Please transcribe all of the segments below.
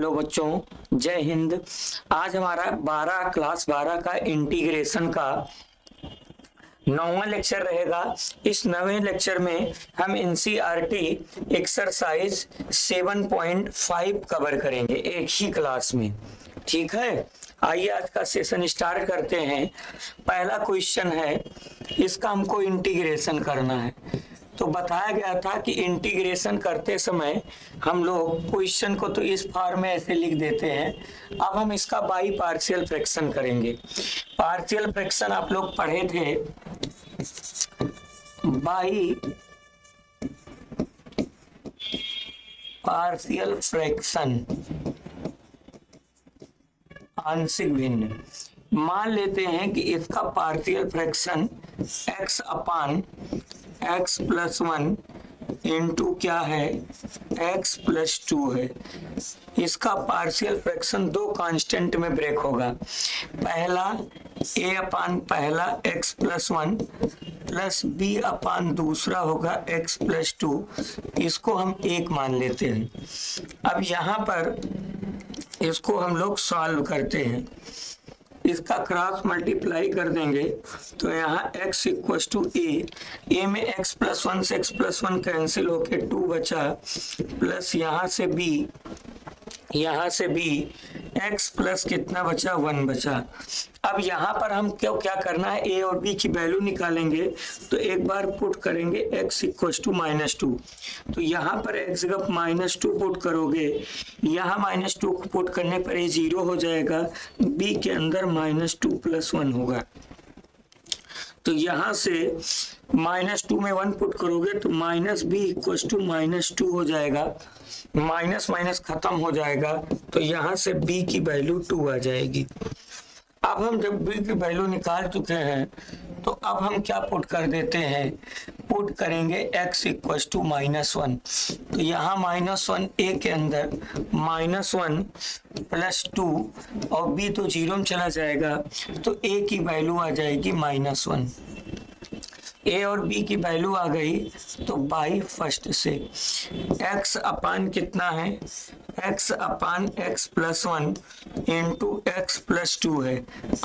Hello बच्चों, जय हिंद। आज हमारा क्लास 12 का इंटीग्रेशन का 9वां लेक्चर रहेगा। इस 9वें लेक्चर में हम एनसीईआरटी एक्सरसाइज 7.5 कवर करेंगे एक ही क्लास में। ठीक है, आइए आज का सेशन स्टार्ट करते हैं। पहला क्वेश्चन है, इसका हमको इंटीग्रेशन करना है। तो बताया गया था कि इंटीग्रेशन करते समय हम लोग क्वेश्चन को तो इस फॉर्म में ऐसे लिख देते हैं। अब हम इसका बाई पार्शियल फ्रैक्शन करेंगे। पार्शियल फ्रैक्शन आप लोग पढ़े थे, बाई पार्शियल फ्रैक्शन, आंशिक भिन्न। मान लेते हैं कि इसका partial fraction x upon x plus 1 into क्या है, x प्लस 2 है। इसका पार्शियल फ्रैक्शन दो कांस्टेंट में ब्रेक होगा। पहला a अपान पहला x प्लस 1 प्लस b अपान दूसरा होगा x प्लस 2। इसको हम एक मान लेते हैं। अब यहाँ पर इसको हम लोग सॉल्व करते हैं। इसका क्रॉस मल्टीप्लाई कर देंगे तो यहाँ x इक्वस टू ए में x प्लस 1 से x प्लस 1 कैंसिल होके 2 बचा, प्लस यहाँ से b x प्लस कितना बचा, 1 बचा। अब यहाँ पर हम क्या करना है, a और b की वैल्यू निकालेंगे। तो एक बार पुट करेंगे x इक्वस टू -2। तो यहाँ पर x जगह -2 पुट करोगे, यहाँ -2 को पुट करने पर ये 0 हो जाएगा, b के अंदर -2 प्लस 1 होगा। तो यहाँ से -2 में 1 पुट करोगे तो -b इक्वस टू -2 हो जाएगा। माइनस माइनस खत्म हो जाएगा, तो यहाँ से b की वैल्यू 2 आ जाएगी। अब हम जब b की वैल्यू निकाल चुके हैं तो अब हम क्या पुट कर देते हैं, पुट करेंगे x इक्वस टू -1। तो यहाँ -1 a के अंदर -1 प्लस 2 और b तो 0 में चला जाएगा, तो a की वैल्यू आ जाएगी -1। a और b की वैल्यू आ गई तो बाई फर्स्ट से x अपान कितना है, x upon x plus 1 into x plus 2 है।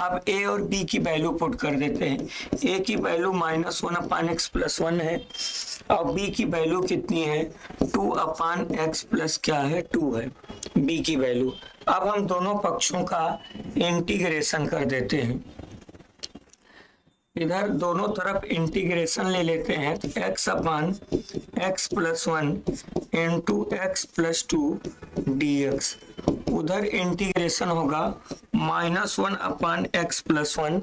अब a और b की वैल्यू पुट कर देते हैं। a की वैल्यू -1 अपान x प्लस 1 है और b की वैल्यू कितनी है, 2 अपान x प्लस क्या है, 2 है b की वैल्यू। अब हम दोनों पक्षों का इंटीग्रेशन कर देते हैं। इधर दोनों तरफ इंटीग्रेशन ले लेते हैं तो x upon x plus 1 into x plus 2 dx। उधर इंटीग्रेशन होगा -1 upon x plus 1,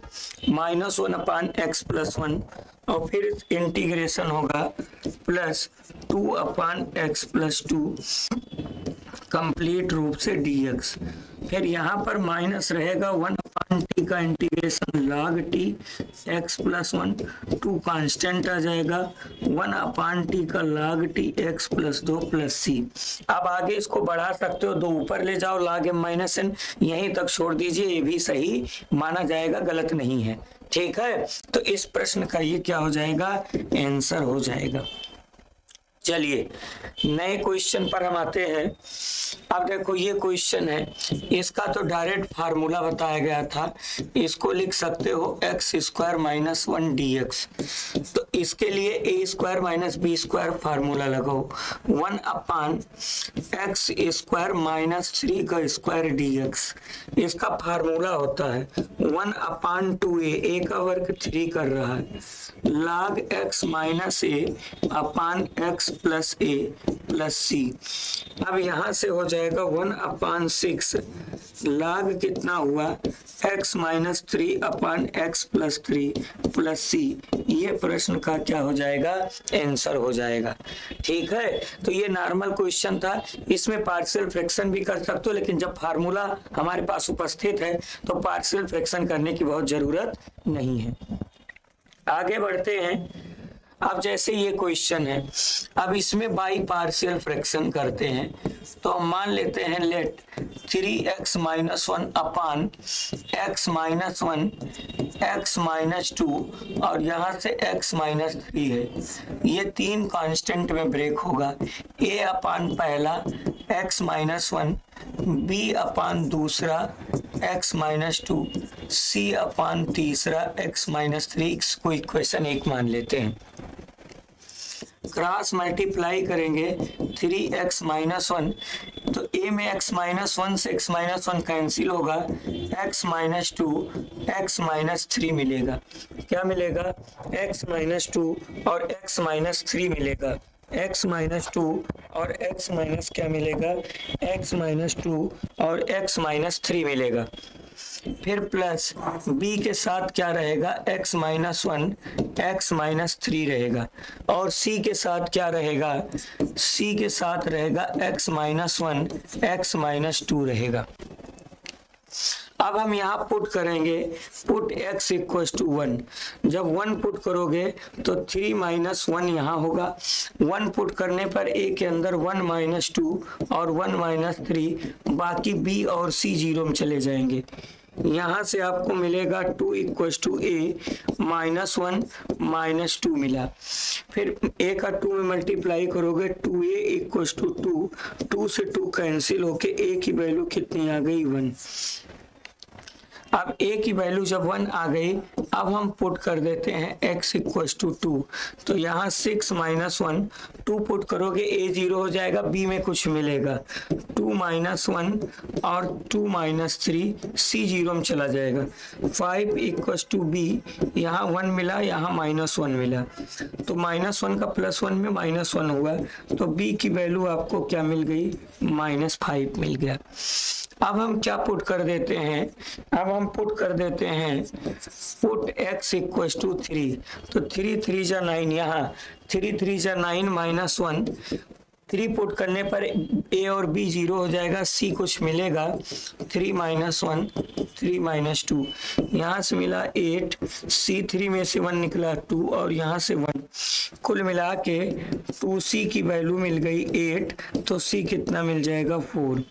-1 upon x plus 1 और फिर इंटीग्रेशन होगा plus 2 upon x plus 2 complete रूप से dx। फिर यहाँ पर माइनस रहेगा 1 अपान टी का integration log t x plus 1, 2 constant आ जाएगा, 1 अपान टी का log t x plus 2 plus c। अब आगे इसको बढ़ा सकते हो, 2 ऊपर ले जाओ log m माइनस n, यहीं तक छोड़ दीजिए, ये भी सही माना जाएगा, गलत नहीं है। ठीक है, तो इस प्रश्न का ये क्या हो जाएगा, आंसर हो जाएगा। चलिए नए क्वेश्चन पर हम आते हैं। अब देखो ये क्वेश्चन है, इसका तो डायरेक्ट फार्मूला बताया गया था, इसको लिख सकते हो x स्क्वायर माइनस 1 dx। तो इसके लिए a square minus B square formula लगाओ, 1 अपान x स्क्वायर माइनस 3 का स्क्वायर dx। इसका फार्मूला होता है 1 अपान 2a का वर्ग 3 कर रहा है, log x minus a upon x plus a plus c। अब यहाँ से हो जाएगा 1 अपान 6 log कितना हुआ, x माइनस 3 अपान x प्लस 3 प्लस c। ये प्रश्न का क्या हो जाएगा, आंसर हो जाएगा। ठीक है, तो ये नॉर्मल क्वेश्चन था, इसमें पार्शियल फ्रैक्शन भी कर सकते हो, लेकिन जब फार्मूला हमारे पास उपस्थित है तो पार्शियल फ्रैक्शन करने की बहुत जरूरत नहीं है। आगे बढ़ते हैं। अब जैसे ये क्वेश्चन है, अब इसमें बाई पार्शियल फ्रैक्शन करते हैं। तो हम मान लेते हैं late 3x minus 1 upon x minus 1 x minus 2 और यहाँ से x माइनस 3 है। ये तीन कांस्टेंट में ब्रेक होगा, a अपान पहला x माइनस वन, b अपान दूसरा x माइनस टू, c अपान तीसरा x माइनस थ्री को इक्वेशन 1 मान लेते हैं। क्रॉस मल्टीप्लाई करेंगे 3x माइनस वन, तो a में x माइनस वन से x माइनस वन कैंसिल होगा, x minus to x minus three मिलेगा। क्या मिलेगा? x माइनस टू और x माइनस थ्री मिलेगा। x माइनस टू और x माइनस क्या मिलेगा? x माइनस टू और x माइनस थ्री मिलेगा। फिर प्लस b के साथ क्या रहेगा? x minus one x minus three रहेगा। और c के साथ क्या रहेगा? c के साथ रहेगा x minus one x minus two रहेगा। अब हम यहाँ पुट करेंगे, put x equal to one. जब वन पुट करोगे तो 3 माइनस वन यहाँ होगा। वन पुट करने पर a के अंदर 1 माइनस टू और 1 माइनस थ्री, बाकी b और c जीरो में चले जाएंगे। यहाँ से आपको मिलेगा 2 equal to a minus one minus two मिला। फिर a का 2 में मल्टीप्लाई करोगे 2a इक्वल टू 2, 2 से 2 कैंसिल होके a की वैल्यू कितनी आ गई? 1। अब a की वैल्यू जब 1 आ गई, अब हम पुट कर देते हैं x इक्वल टू 2, तो यहाँ 6 माइनस वन, 2 पुट करोगे a जीरो हो जाएगा, b में कुछ मिलेगा 2 माइनस वन और 2 माइनस थ्री, c जीरो में चला जाएगा। 5 इक्वल टू b, यहाँ 1 मिला, यहाँ माइनस वन मिला, तो माइनस वन का प्लस वन में माइनस वन हुआ, तो b की वैल्यू आपको क्या मिल गई? -5 मिल गया। अब हम क्या पुट कर देते हैं? अब हम पुट कर देते हैं पुट x इक्वल टू 3, तो 3 3 जा 9, यहाँ 3 3 जा 9 माइनस वन, 3 पुट करने पर a और b जीरो हो जाएगा, c कुछ मिलेगा 3 माइनस वन 3 माइनस टू, यहाँ से मिला 8, c 3 में से 1 निकला 2 और यहाँ से 1, कुल मिला के 2c की वैल्यू मिल गई 8, तो c कितना मिल जाएगा? 4।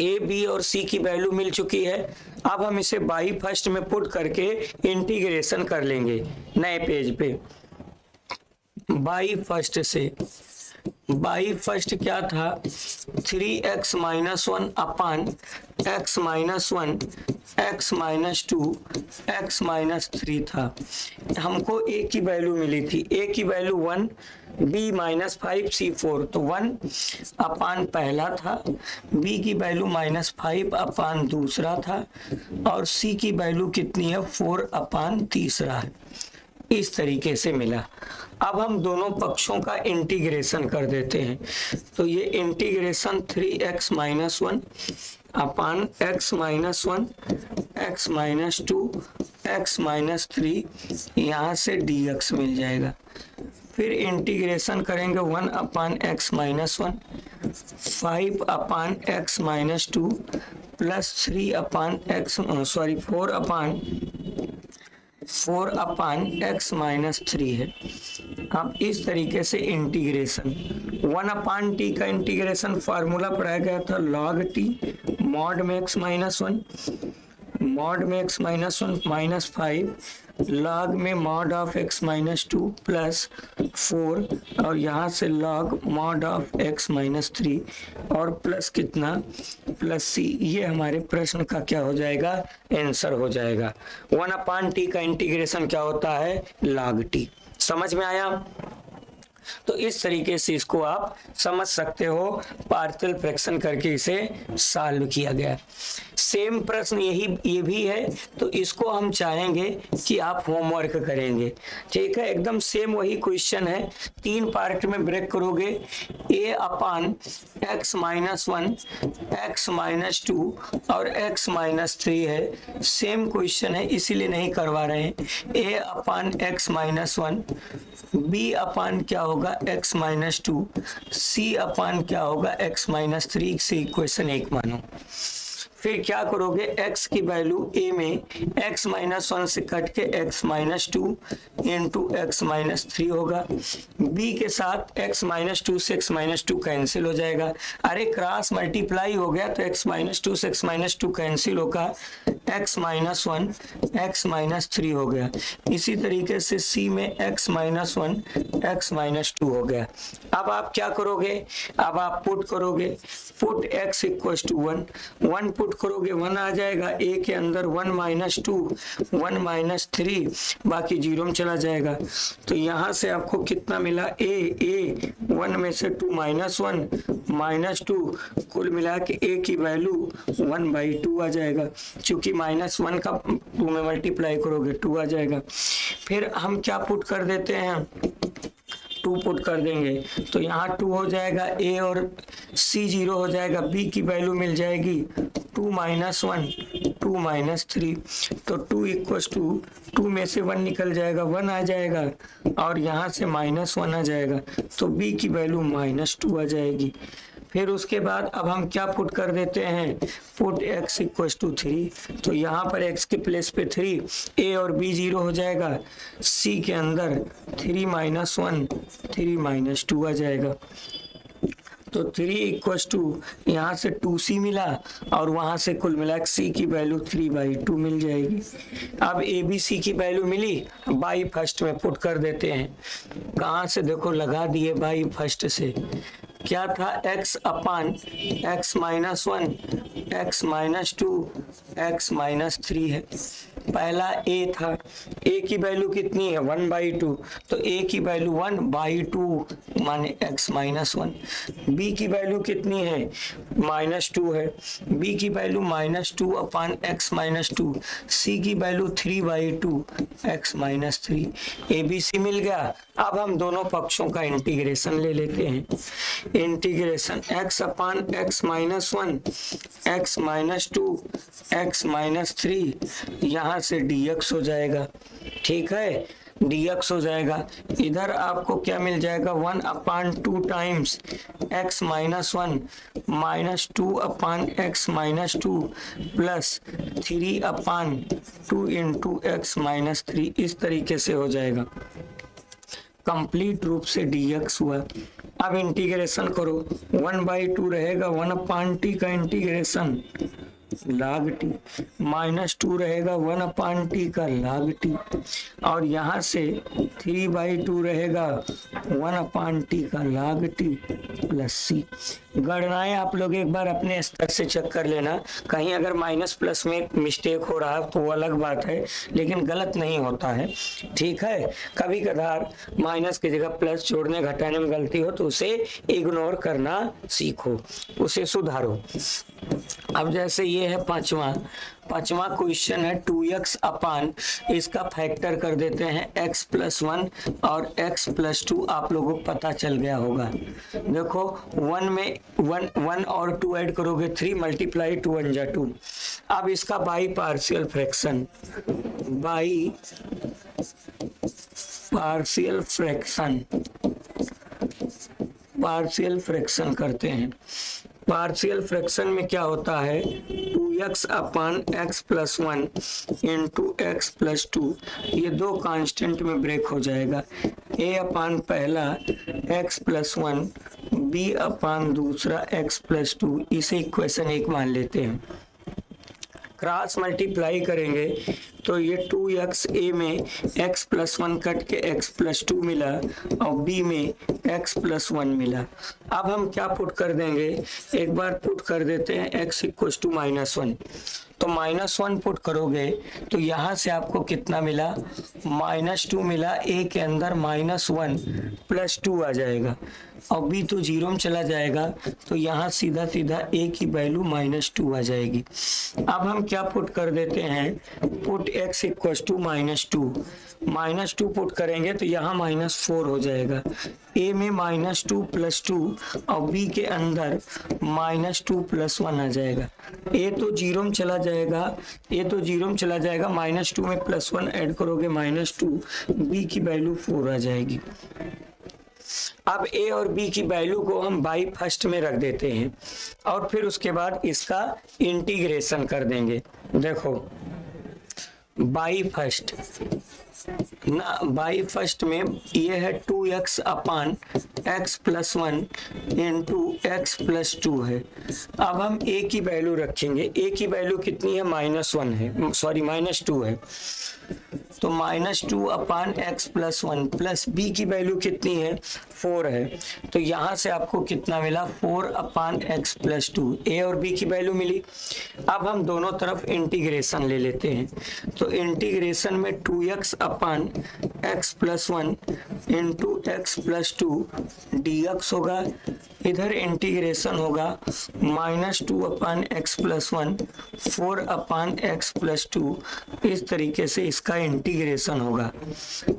a b और c की वैल्यू मिल चुकी है। अब हम इसे बाई फर्स्ट में पुट करके इंटीग्रेशन कर लेंगे नए पेज पे। बाई फर्स्ट से, बाई फर्स्ट क्या था? 3x minus one upon x minus one x minus to x minus three था। हमको a की वैल्यू मिली थी, a की वैल्यू 1, b माइनस 5 c 4, तो 1 अपान पहला था, b की वैल्यू -5 अपान दूसरा था और c की वैल्यू कितनी है? 4 अपान तीसरा है। इस तरीके से मिला। अब हम दोनों पक्षों का इंटीग्रेशन कर देते हैं, तो ये integration 3x minus one upon x minus one x minus to x minus three, यहाँ से dx मिल जाएगा। फिर इंटीग्रेशन करेंगे 1 अपान x माइनस वन, 5 अपान x माइनस टू प्लस 3 अपान x, 4 अपान x माइनस थ्री है। अब इस तरीके से इंटीग्रेशन 1 अपान टी का इंटीग्रेशन फार्मूला पढ़ाया गया था log t मॉड में x माइनस वन, मॉड में x minus one minus 5 log में mod of x minus two plus 4 और यहाँ से log mod of x minus three और प्लस कितना? Plus c। ये हमारे प्रश्न का क्या हो जाएगा? आंसर हो जाएगा। 1 अपान टी का इंटीग्रेशन क्या होता है? log t। समझ में आया? तो इस तरीके से इसको आप समझ सकते हो, पार्शियल फ्रैक्शन करके इसे सॉल्व किया गया। सेम प्रश्न ये भी है, तो इसको हम चाहेंगे कि आप होमवर्क करेंगे। ठीक है, एकदम सेम वही क्वेश्चन है, 3 पार्ट में ब्रेक करोगे। a upon x minus one x minus two और x माइनस थ्री है। सेम क्वेश्चन है, इसीलिए नहीं करवा रहे हैं। a upon x minus one, b अपान क्या होगा? x माइनस टू, c अपान क्या होगा? x माइनस थ्री से इक्वेशन 1 मानो। फिर क्या करोगे, x की वैल्यू a में x माइनस 1 से कट के x minus 2 into x minus 3 होगा। b के साथ x माइनस 2 से x माइनस 2 कैंसिल हो जाएगा। अरे क्रॉस मल्टीप्लाई हो गया तो x माइनस 2 से x माइनस 2 कैंसिल होगा, x माइनस 1 x माइनस 3 हो गया। इसी तरीके से c में x माइनस 1 x माइनस 2 हो गया। अब आप क्या करोगे, अब आप पुट करोगे, put x equal to 1 put करोगे 1 आ जाएगा, a के अंदर 1 माइनस 2 1 माइनस 3 बाकी जीरो में चला जाएगा। तो यहाँ से आपको कितना मिला, a 1 में से 2 माइनस 1 माइनस 2 कुल मिला के a की वैल्यू 1/2 आ जाएगा। चूंकि माइनस 1 का 2 में मल्टीप्लाई करोगे 2 आ जाएगा। फिर हम क्या पुट कर देते हैं, 2 पुट कर देंगे तो यहाँ 2 हो जाएगा, a और c 0 हो जाएगा, b की वैल्यू मिल जाएगी 2 माइनस 1 2 माइनस 3। तो 2 इक्वल्स टू 2 में से 1 निकल जाएगा 1 आ जाएगा और यहाँ से माइनस 1 आ जाएगा, तो b की वैल्यू माइनस 2 आ जाएगी। फिर उसके बाद अब हम क्या पुट कर देते हैं, पुट x इक्वल्स टू 3। तो यहाँ पर x के प्लेस पे 3, a और b 0 हो जाएगा, c के अंदर 3 माइनस 1 3 माइनस 2 आ जाएगा। तो 3 इक्वल्स टू यहाँ से 2c मिला और वहाँ से कुल मिला c की वैल्यू 3/2 मिल जाएगी। अब a b c की वैल्यू मिली, बाई फर्स्ट में पुट कर देते हैं। कहाँ से, देखो लगा दिए बाई फर्स्ट से। क्या था, x upon x minus 1 x minus 2 x minus 3 है। पहला a था, a की वैल्यू कितनी है 1/2, तो a की वैल्यू 1/2 माने x माइनस 1। b की वैल्यू कितनी है -2 है, b की value -2 upon x minus 2, c की वैल्यू 3/2 x माइनस 3। abc मिल गया। अब हम दोनों पक्षों का इंटीग्रेशन ले लेते हैं। Integration x upon x minus 1 x minus 2 x minus 3, यहाँ से dx हो जाएगा, ठीक है, dx हो जाएगा। इधर आपको क्या मिल जाएगा, 1 अपान 2 times x minus 1 minus 2 upon x minus 2 plus 3 अपान 2 इंटू एक्स माइनस 3, इस तरीके से हो जाएगा। कंप्लीट रूप से dx हुआ। अब इंटीग्रेशन करो, 1/2 रहेगा, 1 अपान टी का इंटीग्रेशन log t, -2 रहेगा 1 अपान टी का log t, और यहाँ से 3/2 रहेगा 1 अपान टी का log t प्लस c। गणनाएं आप लोग एक बार अपने स्तर से चेक कर लेना, कहीं अगर माइनस प्लस में मिस्टेक हो रहा है तो वो अलग बात है, लेकिन गलत नहीं होता है, ठीक है। कभी कभार माइनस की जगह प्लस जोड़ने घटाने में गलती हो तो उसे इग्नोर करना सीखो, उसे सुधारो। अब जैसे ये है पांचवा क्वेश्चन है 2x अपान, इसका फैक्टर कर देते हैं x प्लस 1 और x प्लस 2, आप लोगों को पता चल गया होगा। देखो 1 में 1 और 2 ऐड करोगे 3 मल्टीप्लाई 2 1 जा 2। अब इसका बाई पार्शियल फ्रैक्शन करते हैं। पार्शियल फ्रैक्शन में क्या होता है, 2x अपान x plus 1 into x plus 2, ये दो कांस्टेंट में ब्रेक हो जाएगा। a अपान पहला x प्लस 1, b अपान दूसरा x प्लस 2, इसे इक्वेशन 1 मान लेते हैं। क्रॉस मल्टीप्लाई करेंगे तो ये 2x a में x प्लस 1 कट के x प्लस 2 मिला और b में x प्लस 1 मिला। अब हम क्या पुट कर देंगे, एक बार पुट कर देते हैं x इक्वल्स टू -1। तो -1 पुट करोगे तो यहाँ से आपको कितना मिला, -2 मिला, a के अंदर -1 प्लस 2 आ जाएगा और b तो 0 में चला जाएगा, तो यहाँ सीधा a की वैल्यू -2 आ जाएगी। अब हम क्या पुट कर देते हैं, put x equals to -2 put करेंगे तो यहाँ -4 हो जाएगा। a में -2 प्लस 2 और b के अंदर -2 प्लस 1 आ जाएगा। a तो 0 में चला जाएगा, -2 में प्लस 1 ऐड करोगे -2, b की वैल्यू 4 आ जाएगी। अब a और b की वैल्यू को हम बाई फर्स्ट में रख देते हैं और फिर उसके बाद इसका इंटीग्रेशन कर देंगे। देखो बाई फर्स्ट ना, बाई फर्स्ट में ये है 2x अपान x plus 1 into x plus 2 है। अब हम a की वैल्यू रखेंगे, a की वैल्यू कितनी है, -1 है, सॉरी -2 है, तो -2 upon x plus 1 plus b की वैल्यू कितनी है, 4 है, तो यहाँ से आपको कितना मिला, 4 अपान एक्स प्लस 2, a और b की वैल्यू मिली। अब हम दोनों तरफ इंटीग्रेशन ले लेते हैं, तो इंटीग्रेशन में 2x upon x plus 1 into x plus 2 dx होगा, इधर इंटीग्रेशन होगा -2 upon x plus 1 4 upon x plus 2, इस तरीके से इसका इंटीग्रेशन होगा।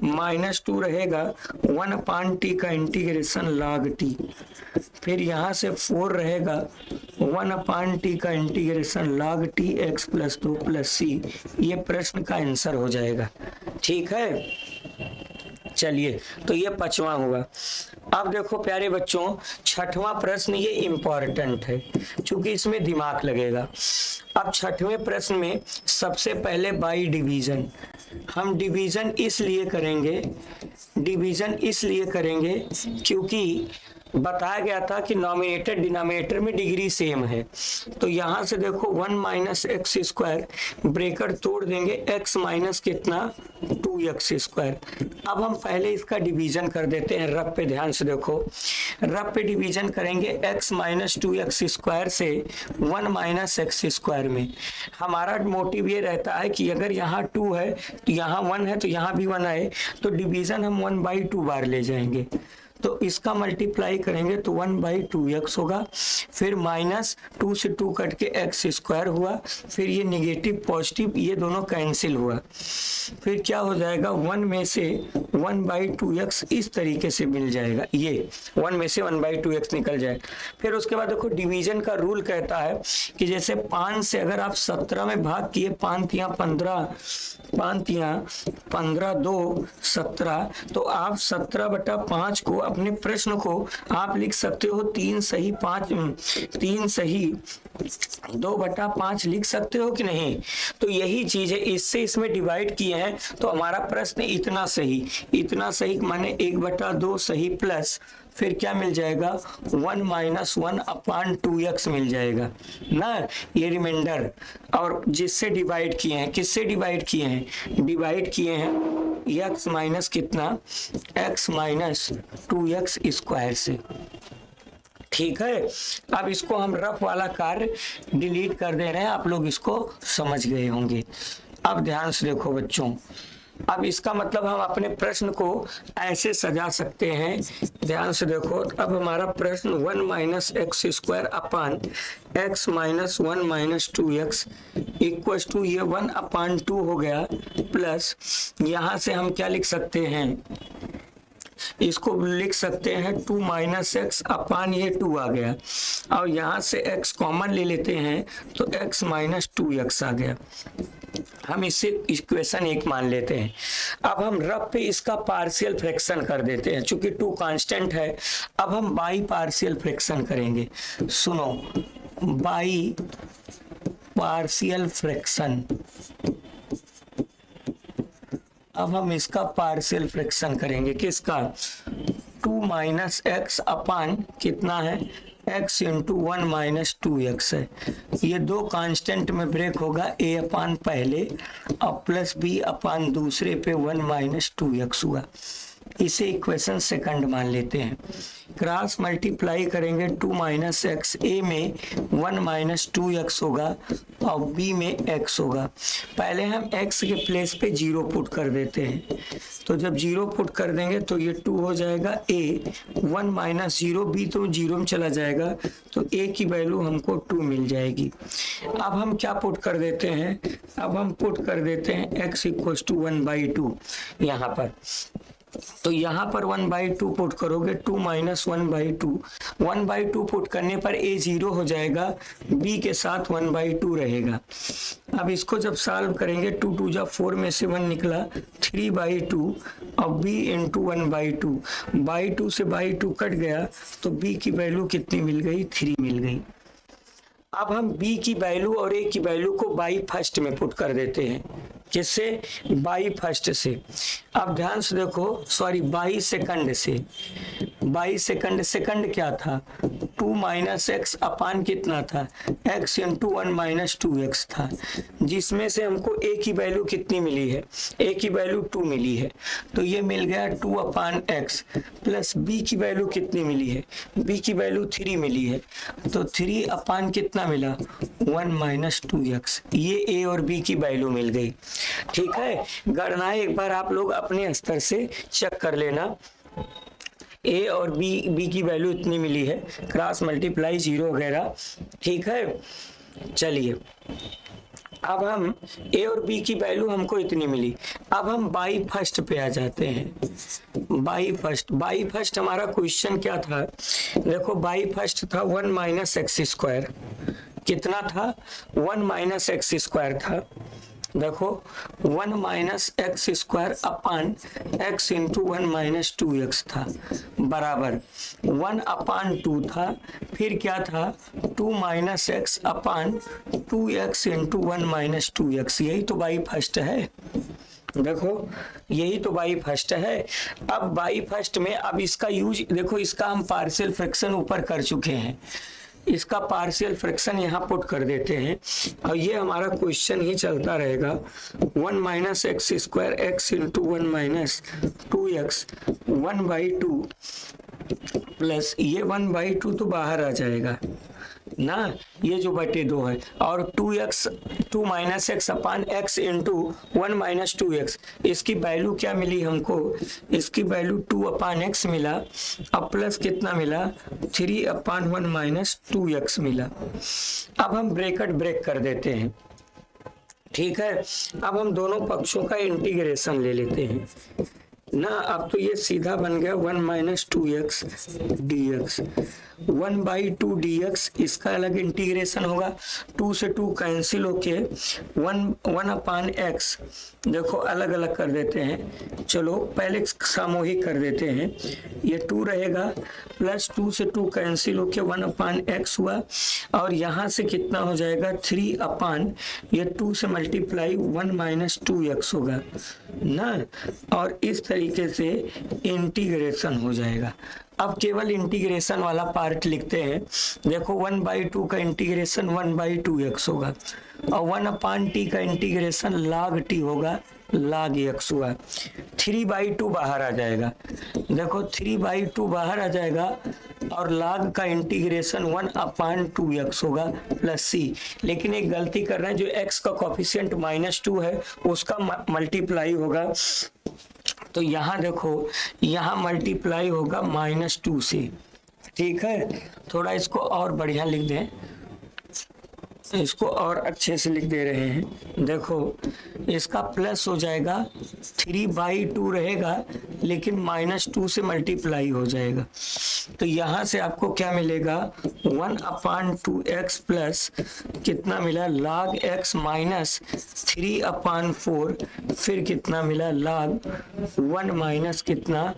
-2 रहेगा, 1 अपान टी का इंटीग्रेशन log टी, फिर यहाँ से 4 रहेगा, 1 अपान टी का integration log T x plus 2 plus C, ये प्रश्न का आंसर हो जाएगा। ठीक है, चलिए तो ये 5वां हुआ। अब देखो प्यारे बच्चों, 6वां प्रश्न ये इम्पॉर्टेंट है क्योंकि इसमें दिमाग लगेगा। अब 6वें प्रश्न में सबसे पहले बाई डिवीजन, हम डिवीजन इसलिए करेंगे क्योंकि बताया गया था कि नॉमिनेटर डिनोमिनेटर में डिग्री सेम है, तो यहाँ से देखो 1 माइनस एक्स स्क्वायर, ब्रेकेट तोड़ देंगे, x माइनस कितना 2x स्क्वायर। अब हम पहले इसका डिवीजन कर देते हैं, रफ पे ध्यान से देखो, रफ पे डिवीजन करेंगे x माइनस 2x स्क्वायर से 1 माइनस एक्स स्क्वायर में। हमारा मोटिव ये रहता है कि अगर यहाँ 2 है तो यहाँ 1 है, तो यहाँ भी 1 आए, तो डिवीजन हम 1/2 बार ले जाएंगे, तो इसका मल्टीप्लाई करेंगे तो 1/2x होगा, फिर -2 से 2 कट के x स्क्वायर हुआ, फिर ये निगेटिव पॉजिटिव ये दोनों कैंसिल हुआ, फिर क्या हो जाएगा 1 में से 1/2x इस तरीके से मिल जाएगा, ये 1 में से 1/2x निकल जाए। फिर उसके बाद देखो डिवीजन का रूल कहता है कि जैसे 5 से अगर आप 17 में भाग किए, 5 × 15, 15 2 17, तो आप 17/5 को अपने प्रश्न को आप लिख सकते हो 3 सही 2/5 लिख सकते हो कि नहीं। तो यही चीज है, इससे इसमें डिवाइड किए हैं, तो हमारा प्रश्न इतना सही माने 1/2 सही प्लस फिर क्या मिल जाएगा 1 - 1 अपान 2x मिल जाएगा ना, ये रिमाइंडर। और जिससे डिवाइड किए हैं, किससे डिवाइड किए हैं, डिवाइड किए हैं x माइनस कितना, x माइनस 2x स्क्वायर से। ठीक है, अब इसको हम रफ वाला कार्य डिलीट कर दे रहे हैं, आप लोग इसको समझ गए होंगे। अब ध्यान से देखो बच्चों, अब इसका मतलब हम अपने प्रश्न को ऐसे सजा सकते हैं, ध्यान से देखो। अब हमारा प्रश्न 1 minus x square upon x minus 1 minus 2x equal to ये 1 अपान 2 हो गया, प्लस यहाँ से हम क्या लिख सकते हैं, इसको लिख सकते हैं 2 माइनस एक्स अपान ये 2 आ गया, और यहाँ से x कॉमन ले लेते हैं तो x माइनस 2x आ गया। हम इसे इक्वेशन 1 मान लेते हैं। अब हम रफ पे इसका पार्शियल फ्रैक्शन कर देते हैं, चूंकि 2 कांस्टेंट है। अब हम बाई पार्शियल फ्रैक्शन करेंगे, सुनो, बाई पार्शियल फ्रैक्शन। अब हम इसका पार्शियल फ्रैक्शन करेंगे, किसका, 2 माइनस एक्स अपान कितना है, x इंटू 1 माइनस 2x है। ये 2 कांस्टेंट में ब्रेक होगा, a अपान पहले और प्लस b अपान दूसरे पे 1 माइनस 2x हुआ। इसे इक्वेशन सेकंड मान लेते हैं। क्रॉस मल्टीप्लाई करेंगे 2 माइनस एक्स, ए में 1 माइनस 2x होगा और b में x होगा। पहले हम x के प्लेस पे 0 पुट कर देते हैं, तो जब 0 पुट कर देंगे तो ये 2 हो जाएगा a, 1 माइनस 0, b तो 0 में चला जाएगा, तो a की वैल्यू हमको 2 मिल जाएगी। अब हम क्या पुट कर देते हैं, अब हम पुट कर देते हैं x इक्वल टू 1/2 यहाँ पर। तो यहाँ पर 1/2 पुट करोगे, 2 माइनस 1/2, 1/2 पुट करने पर a 0 हो जाएगा, b के साथ 1/2 रहेगा। अब इसको जब सॉल्व करेंगे 2 2 जा 4 में से 1 निकला, 3/2 और b इंटू 1/2, बाई 2 से बाई 2 कट गया तो b की वैल्यू कितनी मिल गई, 3 मिल गई। अब हम b की वैल्यू और a की वैल्यू को बाई फर्स्ट में पुट कर देते हैं, किससे, बाई फर्स्ट से। अब ध्यान से देखो, सॉरी बाई सेकंड से, बाई सेकंड, सेकंड क्या था, 2 माइनस एक्स अपान कितना था, x इंटू 1 माइनस 2x था, जिसमें से हमको a की वैल्यू कितनी मिली है, a की वैल्यू 2 मिली है, तो ये मिल गया 2 अपान x, प्लस b की वैल्यू कितनी मिली है, b की वैल्यू 3 मिली है, तो 3 अपान कितना मिला, 1 माइनस 2x, ये a और b की वैल्यू मिल गई। ठीक है, गणनाएं एक बार आप लोग अपने स्तर से चेक कर लेना, a और b की वैल्यू इतनी मिली है, क्रॉस मल्टीप्लाई 0 वगैरह। ठीक है, चलिए अब हम a और b की वैल्यू हमको इतनी मिली। अब हम बाई फर्स्ट पे आ जाते हैं। बाई फर्स्ट हमारा क्वेश्चन क्या था, देखो बाई फर्स्ट था 1 माइनस एक्स स्क्वायर, कितना था, 1 माइनस एक्स स्क्वायर था, देखो 1 माइनस एक्स स्क्वायर अपान एक्स इंटू 1 माइनस 2x था, बराबर 1 अपान 2 था, फिर क्या था 2 माइनस एक्स अपान 2x इंटू 1 माइनस 2x, यही तो बाई फर्स्ट है, देखो यही तो बाई फर्स्ट है। अब बाई फर्स्ट में अब इसका यूज देखो, इसका हम पार्शियल फ्रैक्शन ऊपर कर चुके हैं, इसका पार्शियल फ्रैक्शन यहाँ पुट कर देते हैं और ये हमारा क्वेश्चन ही चलता रहेगा। 1 minus x square x into 1 minus 2x 1/2 plus ये 1/2 तो बाहर आ जाएगा ना, ये जो बटे 2 है, और 2 माइनस एक्स अपान एक्स इंटू 1 माइनस 2x, इसकी वैल्यू क्या मिली हमको, इसकी वैल्यू 2 अपान एक्स मिला, अब प्लस कितना मिला 3 अपान 1 माइनस 2x मिला। अब हम ब्रैकेट ब्रेक कर देते हैं। ठीक है, अब हम दोनों पक्षों का इंटीग्रेशन ले लेते हैं ना, अब तो ये सीधा बन गया 1 माइनस 2x dx, 1/2 dx, इसका अलग इंटीग्रेशन होगा, 2 से 2 कैंसिल होके 1 अपान एक्स, देखो अलग अलग कर देते हैं, चलो पहले सामूहिक कर देते हैं, ये 2 रहेगा प्लस 2 से 2 कैंसिल होके 1 अपान एक्स हुआ, और यहाँ से कितना हो जाएगा 3 अपान ये 2 से मल्टीप्लाई 1 माइनस 2x होगा ना, और इस तरीके से इंटीग्रेशन हो जाएगा। अब केवल इंटीग्रेशन वाला पार्ट लिखते हैं, देखो 1/2 का इंटीग्रेशन 1/2x होगा, और 1 अपान टी का इंटीग्रेशन log t होगा, log x हुआ, 3/2 बाहर आ जाएगा, देखो 3/2 बाहर आ जाएगा, और log का इंटीग्रेशन 1 अपान 2x होगा प्लस c, लेकिन एक गलती कर रहे हैं, जो x का कोफिशिएंट -2 है उसका मल्टीप्लाई होगा, तो यहाँ देखो यहाँ मल्टीप्लाई होगा -2 से। ठीक है, थोड़ा इसको और बढ़िया लिख दें, इसको और अच्छे से लिख दे रहे हैं, देखो इसका प्लस हो जाएगा 3/2 रहेगा, लेकिन -2 से मल्टीप्लाई हो जाएगा, तो यहाँ से आपको क्या मिलेगा 1 अपान 2x प्लस कितना मिला log x माइनस 3 अपान 4, फिर कितना मिला log 1 माइनस कितना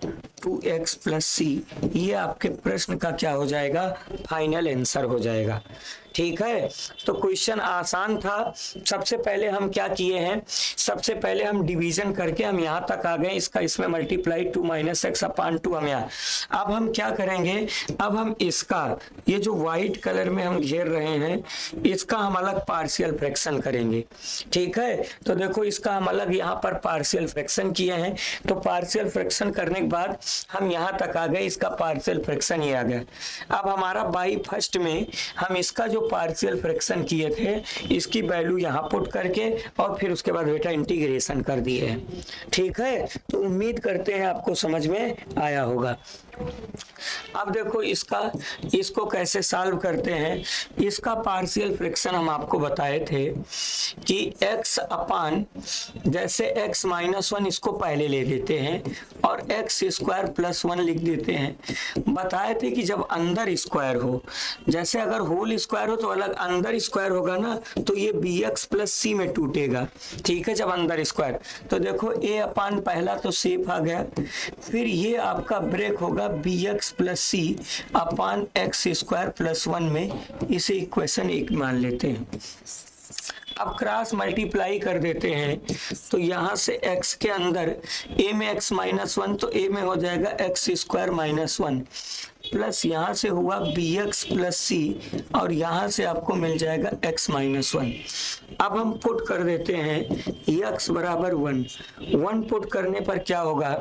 2x प्लस c, ये आपके प्रश्न का क्या हो जाएगा, फाइनल आंसर हो जाएगा। ठीक है, तो क्वेश्चन आसान था। सबसे पहले हम क्या किए हैं, सबसे पहले हम डिवीजन करके हम यहाँ तक आ गए, इसका इसमें मल्टीप्लाई 2 माइनस एक्स अपान 2 हम यहाँ। अब हम क्या करेंगे, अब हम इसका ये जो व्हाइट कलर में हम घेर रहे हैं, इसका हम अलग पार्शियल फ्रैक्शन करेंगे। ठीक है, तो देखो इसका हम अलग यहाँ पर पार्शियल फ्रैक्शन किए हैं, तो पार्शियल फ्रैक्शन करने के बाद हम यहाँ तक आ गए, इसका पार्शियल फ्रैक्शन ही आ गया। अब हमारा बाई फर्स्ट में हम इसका जो पार्शियल फ्रैक्शन किए थे इसकी वैल्यू यहाँ पुट करके और फिर उसके बाद बेटा इंटीग्रेशन कर दिए हैं। ठीक है, तो उम्मीद करते हैं आपको समझ में आया होगा। अब देखो इसको कैसे सॉल्व करते हैं। इसका पार्शियल फ्रैक्शन हम आपको बताए थे कि x अपान जैसे x माइनस 1 इसको पहले ले लेते हैं और x स्क्वायर प्लस 1 लिख देते हैं। बताए थे कि जब अंदर स्क्वायर हो, जैसे अगर होल स्क्वायर हो तो अलग, अंदर स्क्वायर होगा ना तो ये bx प्लस c में टूटेगा। ठीक है, जब अंदर स्क्वायर तो देखो a अपान पहला तो सेफ आ गया, फिर ये आपका ब्रेक होगा bx प्लस सी अपान एक्स स्क्वायर प्लस 1 में। इसे इक्वेशन 1 मान लेते हैं। अब क्रॉस मल्टीप्लाई कर देते हैं तो यहाँ से x के अंदर a में x माइनस 1 तो a में हो जाएगा एक्स स्क्वायर माइनस 1 प्लस यहाँ से हुआ bx प्लस सी और यहाँ से आपको मिल जाएगा x माइनस 1। अब हम पुट कर देते हैं x बराबर 1 पुट करने पर क्या होगा,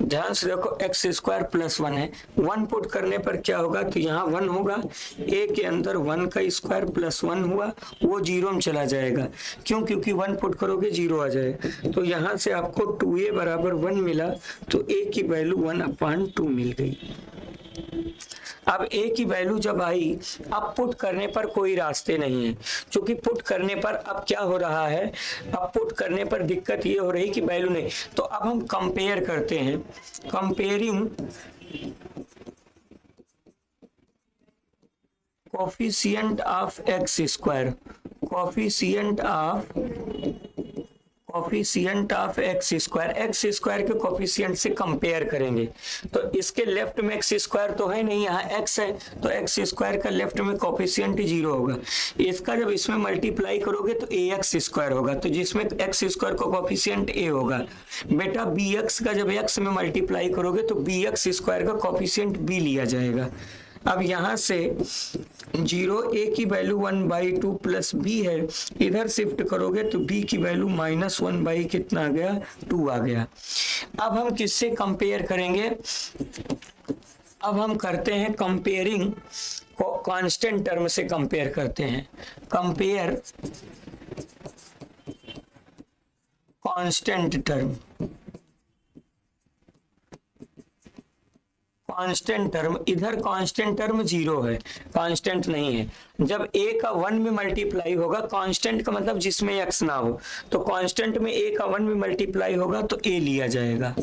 ध्यान से देखो एक्स स्क्वायर प्लस 1 है, 1 पुट करने पर क्या होगा तो यहाँ 1 होगा, a के अंदर 1 का स्क्वायर प्लस 1 हुआ वो 0 में चला जाएगा। क्यों? क्योंकि 1 पुट करोगे 0 आ जाएगा। तो यहाँ से आपको 2a बराबर 1 मिला तो a की वैल्यू 1/2 मिल गई। अब a की वैल्यू जब आई, अब पुट करने पर कोई रास्ते नहीं है, क्योंकि पुट करने पर अब क्या हो रहा है, अब पुट करने पर दिक्कत ये हो रही कि वैल्यू नहीं। तो अब हम कंपेयर करते हैं, comparing coefficient of x square, coefficient of x square के कोफिशिएंट से कंपेयर करेंगे। तो इसके लेफ्ट में एक्स स्क्वायर तो है नहीं, यहाँ एक्स है तो एक्स स्क्वायर का लेफ्ट में कोफिशिएंट 0 होगा। इसका जब इसमें मल्टीप्लाई करोगे तो ए एक्स स्क्वायर होगा, तो जिसमें एक्स स्क्वायर का कोफिशिएंट ए होगा। बेटा बी एक्स का जब एक्स में मल्टीप्लाई करोगे तो बी एक्स स्क्वायर का कोफिशिएंट बी लिया जाएगा। अब यहाँ से 0 a की वैल्यू 1/2 प्लस b है, इधर शिफ्ट करोगे तो b की वैल्यू -1 कितना आ गया, 2 आ गया। अब हम किससे कंपेयर करेंगे, अब हम करते हैं कंपेयरिंग को कांस्टेंट टर्म से कंपेयर करते हैं। Compare constant term, constant term, इधर कांस्टेंट टर्म 0 है, कांस्टेंट नहीं है। जब a का 1 में मल्टीप्लाई होगा, कांस्टेंट का मतलब जिसमें x ना हो, तो कांस्टेंट में a का 1 में मल्टीप्लाई होगा तो a लिया जाएगा।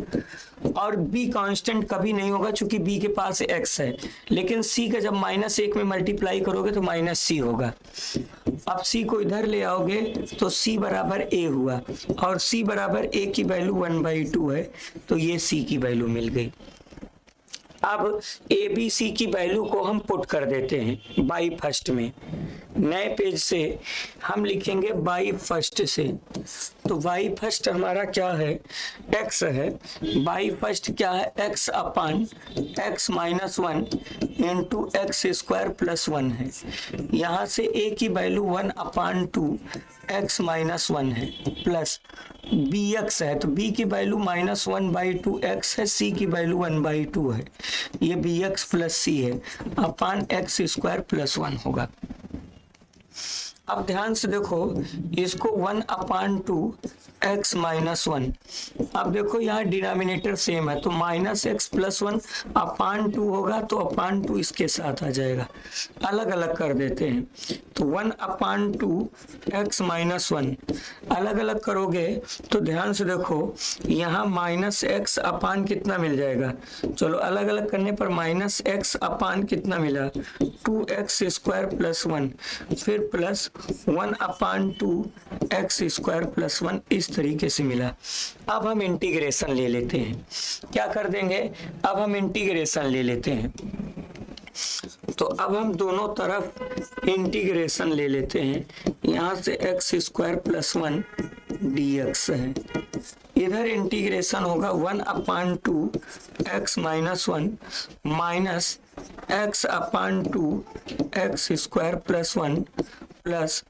और b कांस्टेंट कभी नहीं होगा चूंकि b के पास x है, लेकिन c का जब -1 में मल्टीप्लाई करोगे तो -c होगा। अब c को इधर ले आओगे तो c बराबर a हुआ और c बराबर a की वैल्यू 1/2 है, तो ये c की वैल्यू मिल गई। अब ए बी सी की वैल्यू को हम पुट कर देते हैं बाई फर्स्ट में, नए पेज से हम लिखेंगे बाई फर्स्ट से। तो बाई फर्स्ट हमारा क्या है, x है, बाई फर्स्ट क्या है, x upon x minus 1 into x square plus 1 है। यहाँ से a की वैल्यू 1/2 x माइनस 1 है प्लस bx है, तो b की वैल्यू -1/2 x है, c की वैल्यू 1/2 है, ये bx प्लस c है अपान एक्स स्क्वायर प्लस 1 होगा। अब ध्यान से देखो इसको 1/2 x माइनस 1, अब देखो यहाँ डिनोमिनेटर सेम है तो -x प्लस 1 अपान 2 होगा, तो अपान 2 इसके साथ आ जाएगा, अलग अलग कर देते हैं। तो 1/2 x माइनस 1 अलग अलग करोगे तो ध्यान से देखो यहाँ -x अपान कितना मिल जाएगा, चलो अलग अलग करने पर -x अपान कितना मिला 2x स्क्वायर प्लस 1, फिर प्लस 1/2 एक्स स्क्वायर प्लस 1, इस तरीके से मिला। अब हम इंटीग्रेशन ले लेते हैं, क्या कर देंगे, अब हम इंटीग्रेशन ले लेते हैं। तो अब हम दोनों तरफ इंटीग्रेशन ले लेते हैं, यहाँ से एक्स स्क्वायर प्लस 1 dx है, इधर इंटीग्रेशन होगा 1/2 x minus 1 minus x/2 x square plus 1 plus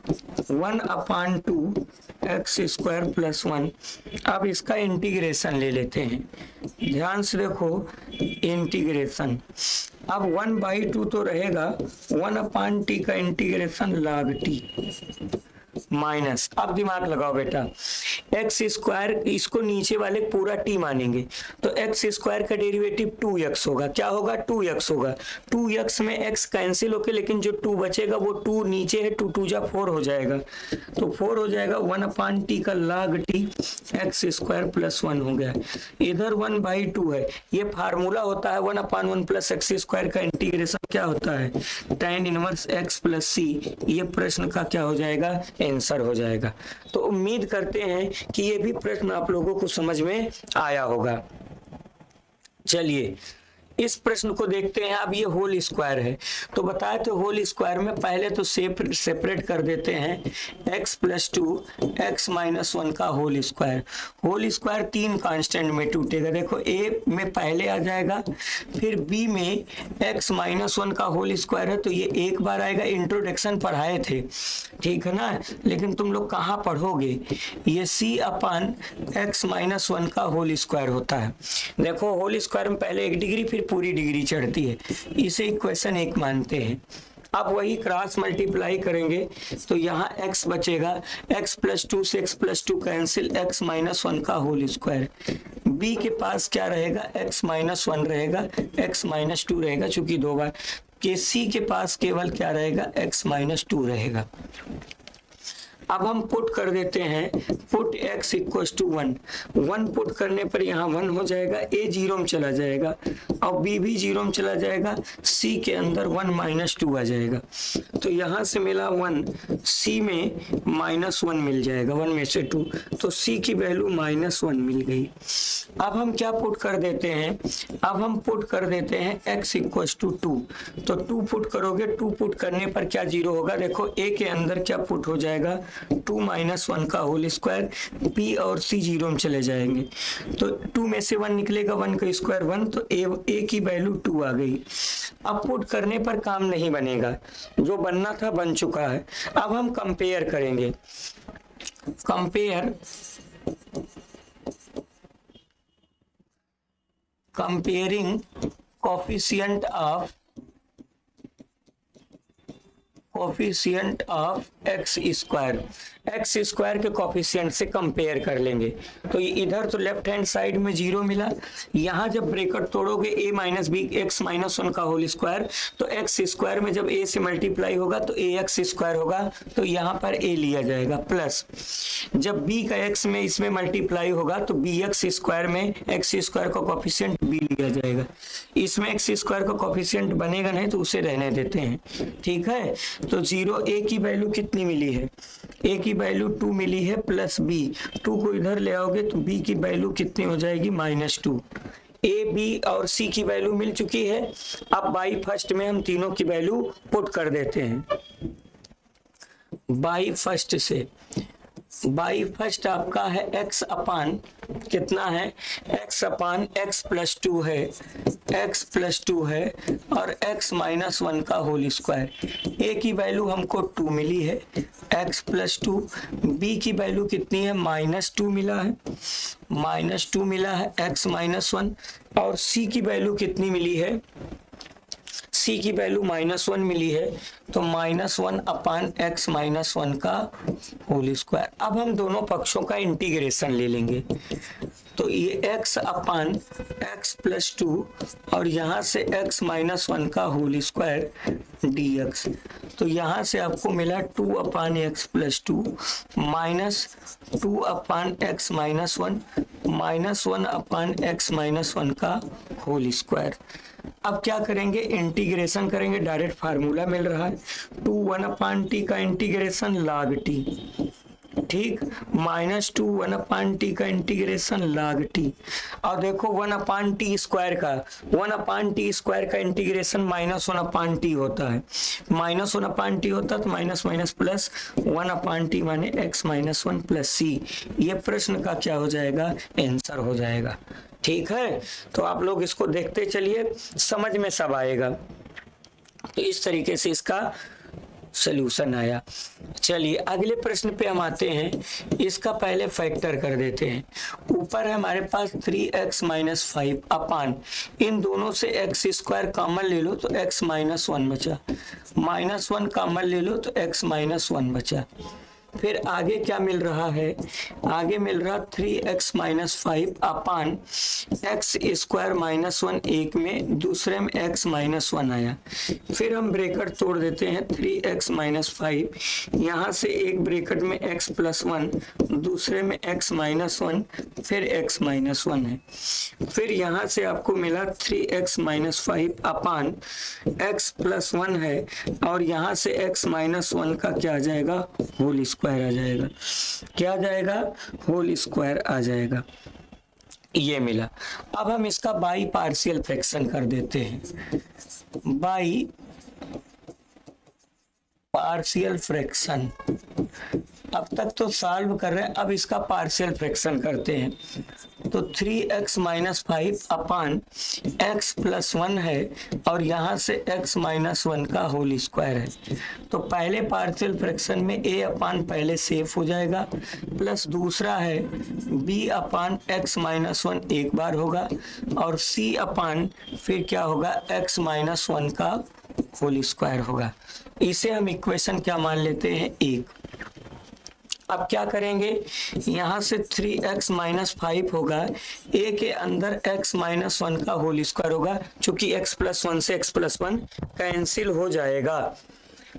1/2 x square plus 1। अब इसका इंटीग्रेशन ले लेते हैं, ध्यान से देखो इंटीग्रेशन, अब 1/2 तो रहेगा, 1/t का इंटीग्रेशन log t माइनस, अब दिमाग लगाओ बेटा, एक्स स्क्वायर, इसको नीचे वाले पूरा टी मानेंगे तो एक्स स्क्वायर का डेरिवेटिव 2x होगा। क्या होगा? 2x होगा। 2x में x कैंसिल होके, लेकिन जो 2 बचेगा वो 2 नीचे है, 2 2 जा 4 हो जाएगा, तो 4 हो जाएगा 1/t का log t x square plus 1 हो गया। इधर 1/2 है, ये फार्मूला होता है 1/1 प्लस एक्स स्क्वायर का इंटीग्रेशन क्या होता है? tan inverse x plus c। ये प्रश्न का क्या हो जाएगा? आंसर हो जाएगा। तो उम्मीद करते हैं कि ये भी प्रश्न आप लोगों को समझ में आया होगा। चलिए इस प्रश्न को देखते हैं। अब ये होल स्क्वायर है, तो बताए तो होल स्क्वायर में पहले तो सेपरेट कर देते हैं, x प्लस 2 x माइनस 1 का whole square. Whole square 3 constant में टूटेगा। देखो a में पहले आ जाएगा, फिर b में x माइनस 1 का होल स्क्वायर है तो ये एक बार आएगा। इंट्रोडक्शन पढ़ाए थे, ठीक है ना, लेकिन तुम लोग कहाँ पढ़ोगे? ये c अपान x माइनस 1 का होल स्क्वायर होता है। देखो होल स्क्वायर में पहले 1 डिग्री फिर पूरी डिग्री चढ़ती है, इसे इक्वेशन 1 मानते हैं। अब वही क्रॉस मल्टीप्लाई करेंगे तो यहाँ x बचेगा, x प्लस 2 से x plus 2 cancel, x minus 1 का होल स्क्वायर। b के पास क्या रहेगा? x माइनस 1 रहेगा, x माइनस 2 रहेगा चूंकि 2 बार के। c के पास केवल क्या रहेगा? x माइनस 2 रहेगा। अब हम पुट कर देते हैं, put x equal to 1 put करने पर यहाँ 1 हो जाएगा, a 0 में चला जाएगा और b भी 0 में चला जाएगा, c के अंदर 1 माइनस 2 आ जाएगा, तो यहाँ से मिला 1, c में माइनस 1 मिल जाएगा, 1 में से 2, तो c की वैल्यू माइनस 1 मिल गई। अब हम क्या पुट कर देते हैं? अब हम पुट कर देते हैं x इक्वल टू 2, तो 2 पुट करोगे, 2 पुट करने पर क्या 0 होगा? देखो a के अंदर क्या पुट हो जाएगा? 2 माइनस 1 का होल स्क्वायर, b और c 0 में चले जाएंगे, तो 2 में से 1 निकलेगा, 1 का स्क्वायर 1, तो a की वैल्यू 2 आ गई। अब पुट करने पर काम नहीं बनेगा, जो बनना था बन चुका है। अब हम कंपेयर करेंगे, comparing coefficient of x square के कोफिशिएंट से कंपेयर कर लेंगे। तो इधर तो लेफ्ट हैंड साइड में 0 मिला, यहाँ जब ब्रैकेट तोड़ोगे a minus B x minus 1 का होल स्क्वायर, तो एक्स स्क्वायर में जब a से मल्टीप्लाई होगा तो ax स्क्वायर होगा, तो यहाँ पर a लिया जाएगा, प्लस जब b का x में इसमें मल्टीप्लाई होगा तो bx स्क्वायर में x स्क्वायर का कोफिशिएंट b लिया जाएगा। इसमें x स्क्वायर का कोफिशिएंट बनेगा नहीं तो उसे रहने देते हैं, ठीक है। तो 0 a की वैल्यू कितनी मिली है? a की वैल्यू 2 मिली है, प्लस b, 2 को इधर ले आओगे तो b की वैल्यू कितनी हो जाएगी? -2। a b और c की वैल्यू मिल चुकी है। अब बाई फर्स्ट में हम तीनों की वैल्यू पुट कर देते हैं। बाई फर्स्ट आपका है x अपान कितना है? x अपान x प्लस 2 है, x प्लस 2 है और x माइनस 1 का होल स्क्वायर। a की वैल्यू हमको 2 मिली है, x प्लस 2, b की वैल्यू कितनी है? -2 मिला है, -2 मिला है x माइनस 1, और c की वैल्यू कितनी मिली है? c की वैल्यू -1 मिली है, तो -1 अपान x माइनस 1 का होल स्क्वायर। अब हम दोनों पक्षों का इंटीग्रेशन ले लेंगे, तो ये x अपान x प्लस 2 और यहाँ से x माइनस 1 का होल स्क्वायर dx, तो यहाँ से आपको मिला 2 upon x plus 2 minus 2 upon x minus 1 -1 upon x minus 1 का होल स्क्वायर। अब क्या करेंगे? इंटीग्रेशन करेंगे, डायरेक्ट फार्मूला मिल रहा है, 2 1/t का इंटीग्रेशन log t, ठीक, -2 1/t का इंटीग्रेशन log t, और देखो 1/t स्क्वायर का, 1/t स्क्वायर का इंटीग्रेशन -1/t होता है, -1/t होता तो माइनस माइनस प्लस 1/t माने x माइनस 1 प्लस c। ये प्रश्न का क्या हो जाएगा? आंसर हो जाएगा, ठीक है। तो आप लोग इसको देखते चलिए, समझ में सब आएगा। तो इस तरीके से इसका सोल्यूशन आया। चलिए अगले प्रश्न पे हम आते हैं। इसका पहले फैक्टर कर देते हैं। ऊपर है हमारे पास 3x माइनस 5 अपान, इन दोनों से x स्क्वायर कॉमन ले लो तो x माइनस 1 बचा, माइनस 1 कॉमन ले लो तो x माइनस 1 बचा। फिर आगे क्या मिल रहा है, आगे मिल रहा 3x माइनस 5 अपान एक्स स्क्वायर माइनस 1, एक में, दूसरे में x माइनस 1 आया। फिर हम ब्रैकेट तोड़ देते हैं, 3x माइनस 5, यहाँ से एक ब्रैकेट में x प्लस 1, दूसरे में x माइनस 1, फिर x माइनस 1 है। फिर यहाँ से आपको मिला 3x माइनस 5 अपान x प्लस 1 है, और यहाँ से x माइनस 1 का क्या आ जाएगा, होल स्क्वायर आ जाएगा। क्या आ जाएगा, होल स्क्वायर आ जाएगा। ये मिला। अब हम इसका बाई पार्शियल फ्रैक्शन कर देते हैं। बाई पार्शियल फ्रैक्शन, अब तक तो सॉल्व कर रहे हैं, अब इसका पार्शियल फ्रैक्शन करते हैं। तो 3x माइनस 5 अपान x प्लस 1 है, और यहाँ से x माइनस 1 का होल स्क्वायर है। तो पहले पार्शियल फ्रैक्शन में a अपान पहले सेफ हो जाएगा, प्लस दूसरा है b अपान x माइनस 1 एक बार होगा, और c अपान फिर क्या होगा, x माइनस 1 का होल स्क्वायर होगा। इसे हम इक्वेशन क्या मान लेते हैं, 1। अब क्या करेंगे, यहाँ से 3x माइनस 5 होगा, a के अंदर x माइनस 1 का होल स्क्वायर होगा, चूंकि x प्लस 1 से x प्लस 1 कैंसिल हो जाएगा।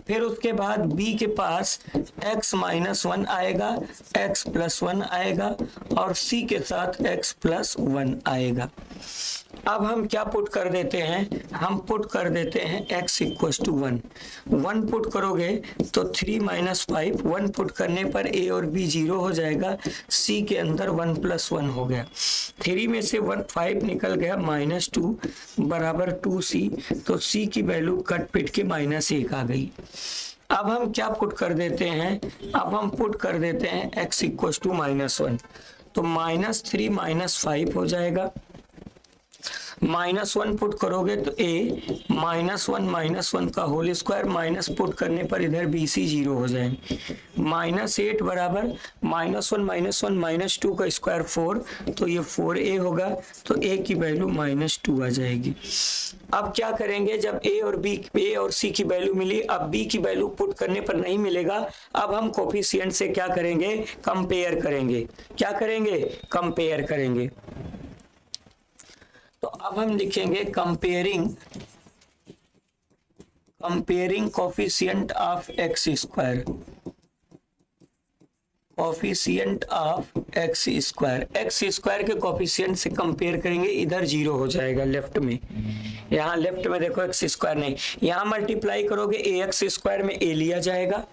फिर उसके बाद b के पास x माइनस 1 आएगा, x प्लस 1 आएगा, और c के साथ x प्लस 1 आएगा। अब हम क्या पुट कर देते हैं, हम पुट कर देते हैं x इक्वल टू 1। 1 पुट करोगे तो 3 माइनस 5, 1 पुट करने पर a और b 0 हो जाएगा, c के अंदर 1 प्लस 1 हो गया। 3 में से 5 निकल गया, माइनस 2 बराबर 2c, तो c की वैल्यू कट पिट के माइनस 1 आ गई। अब हम क्या पुट कर देते हैं, अब हम पुट कर देते हैं x इक्वल टू माइनस 1, तो माइनस 3 माइनस 5 हो जाएगा। माइनस 1 पुट करोगे तो a माइनस 1 का होल स्क्वायर, माइनस पुट करने पर इधर bc 0 हो जाएंगे। माइनस 8 बराबर माइनस 1 माइनस 2 का स्क्वायर 4, तो ये 4a होगा, तो a की वैल्यू माइनस 2 आ जाएगी। अब क्या करेंगे, जब a और c की वैल्यू मिली, अब b की वैल्यू पुट करने पर नहीं मिलेगा, अब हम कोफिशिएंट से क्या करेंगे, कंपेयर करेंगे। क्या करेंगे, कंपेयर करेंगे। तो अब हम लिखेंगे comparing coefficient of x square, coefficient of x square, x square के कोफिशिएंट से कंपेयर करेंगे, इधर 0 हो जाएगा लेफ्ट में, यहाँ लेफ्ट में देखो एक्स स्क्वायर नहीं, यहाँ मल्टीप्लाई करोगे ए एक्स स्क्वायर में a लिया जाएगा,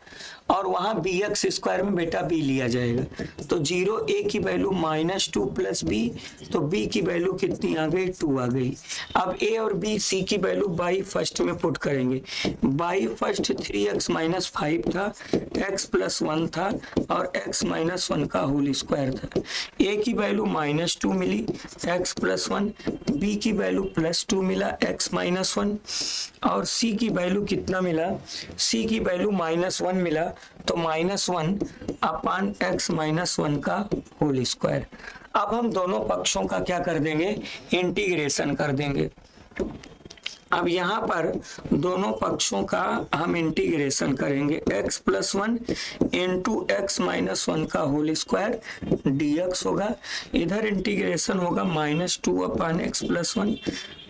और वहां बी एक्स स्क्वायर में बेटा b लिया जाएगा। तो 0 a की वैल्यू माइनस 2 प्लस b, तो b की वैल्यू कितनी आ गई, 2 आ गई। अब a और b c की वैल्यू बाई फर्स्ट में पुट करेंगे। बाई फर्स्ट 3x माइनस 5 था, x प्लस 1 था, और x माइनस 1 का होल स्क्वायर था। a की वैल्यू माइनस 2 मिली, x प्लस 1, b की वैल्यू प्लस 2 मिला, x माइनस 1, और c की वैल्यू कितना मिला, c की वैल्यू माइनस 1 मिला, तो माइनस 1 अपान x माइनस 1 का होल स्क्वायर। अब हम दोनों पक्षों का क्या कर देंगे, इंटीग्रेशन कर देंगे। अब यहाँ पर दोनों पक्षों का हम इंटीग्रेशन करेंगे, x plus 1 into x minus 1 का होल स्क्वायर dx होगा, इधर इंटीग्रेशन होगा minus 2 upon x plus 1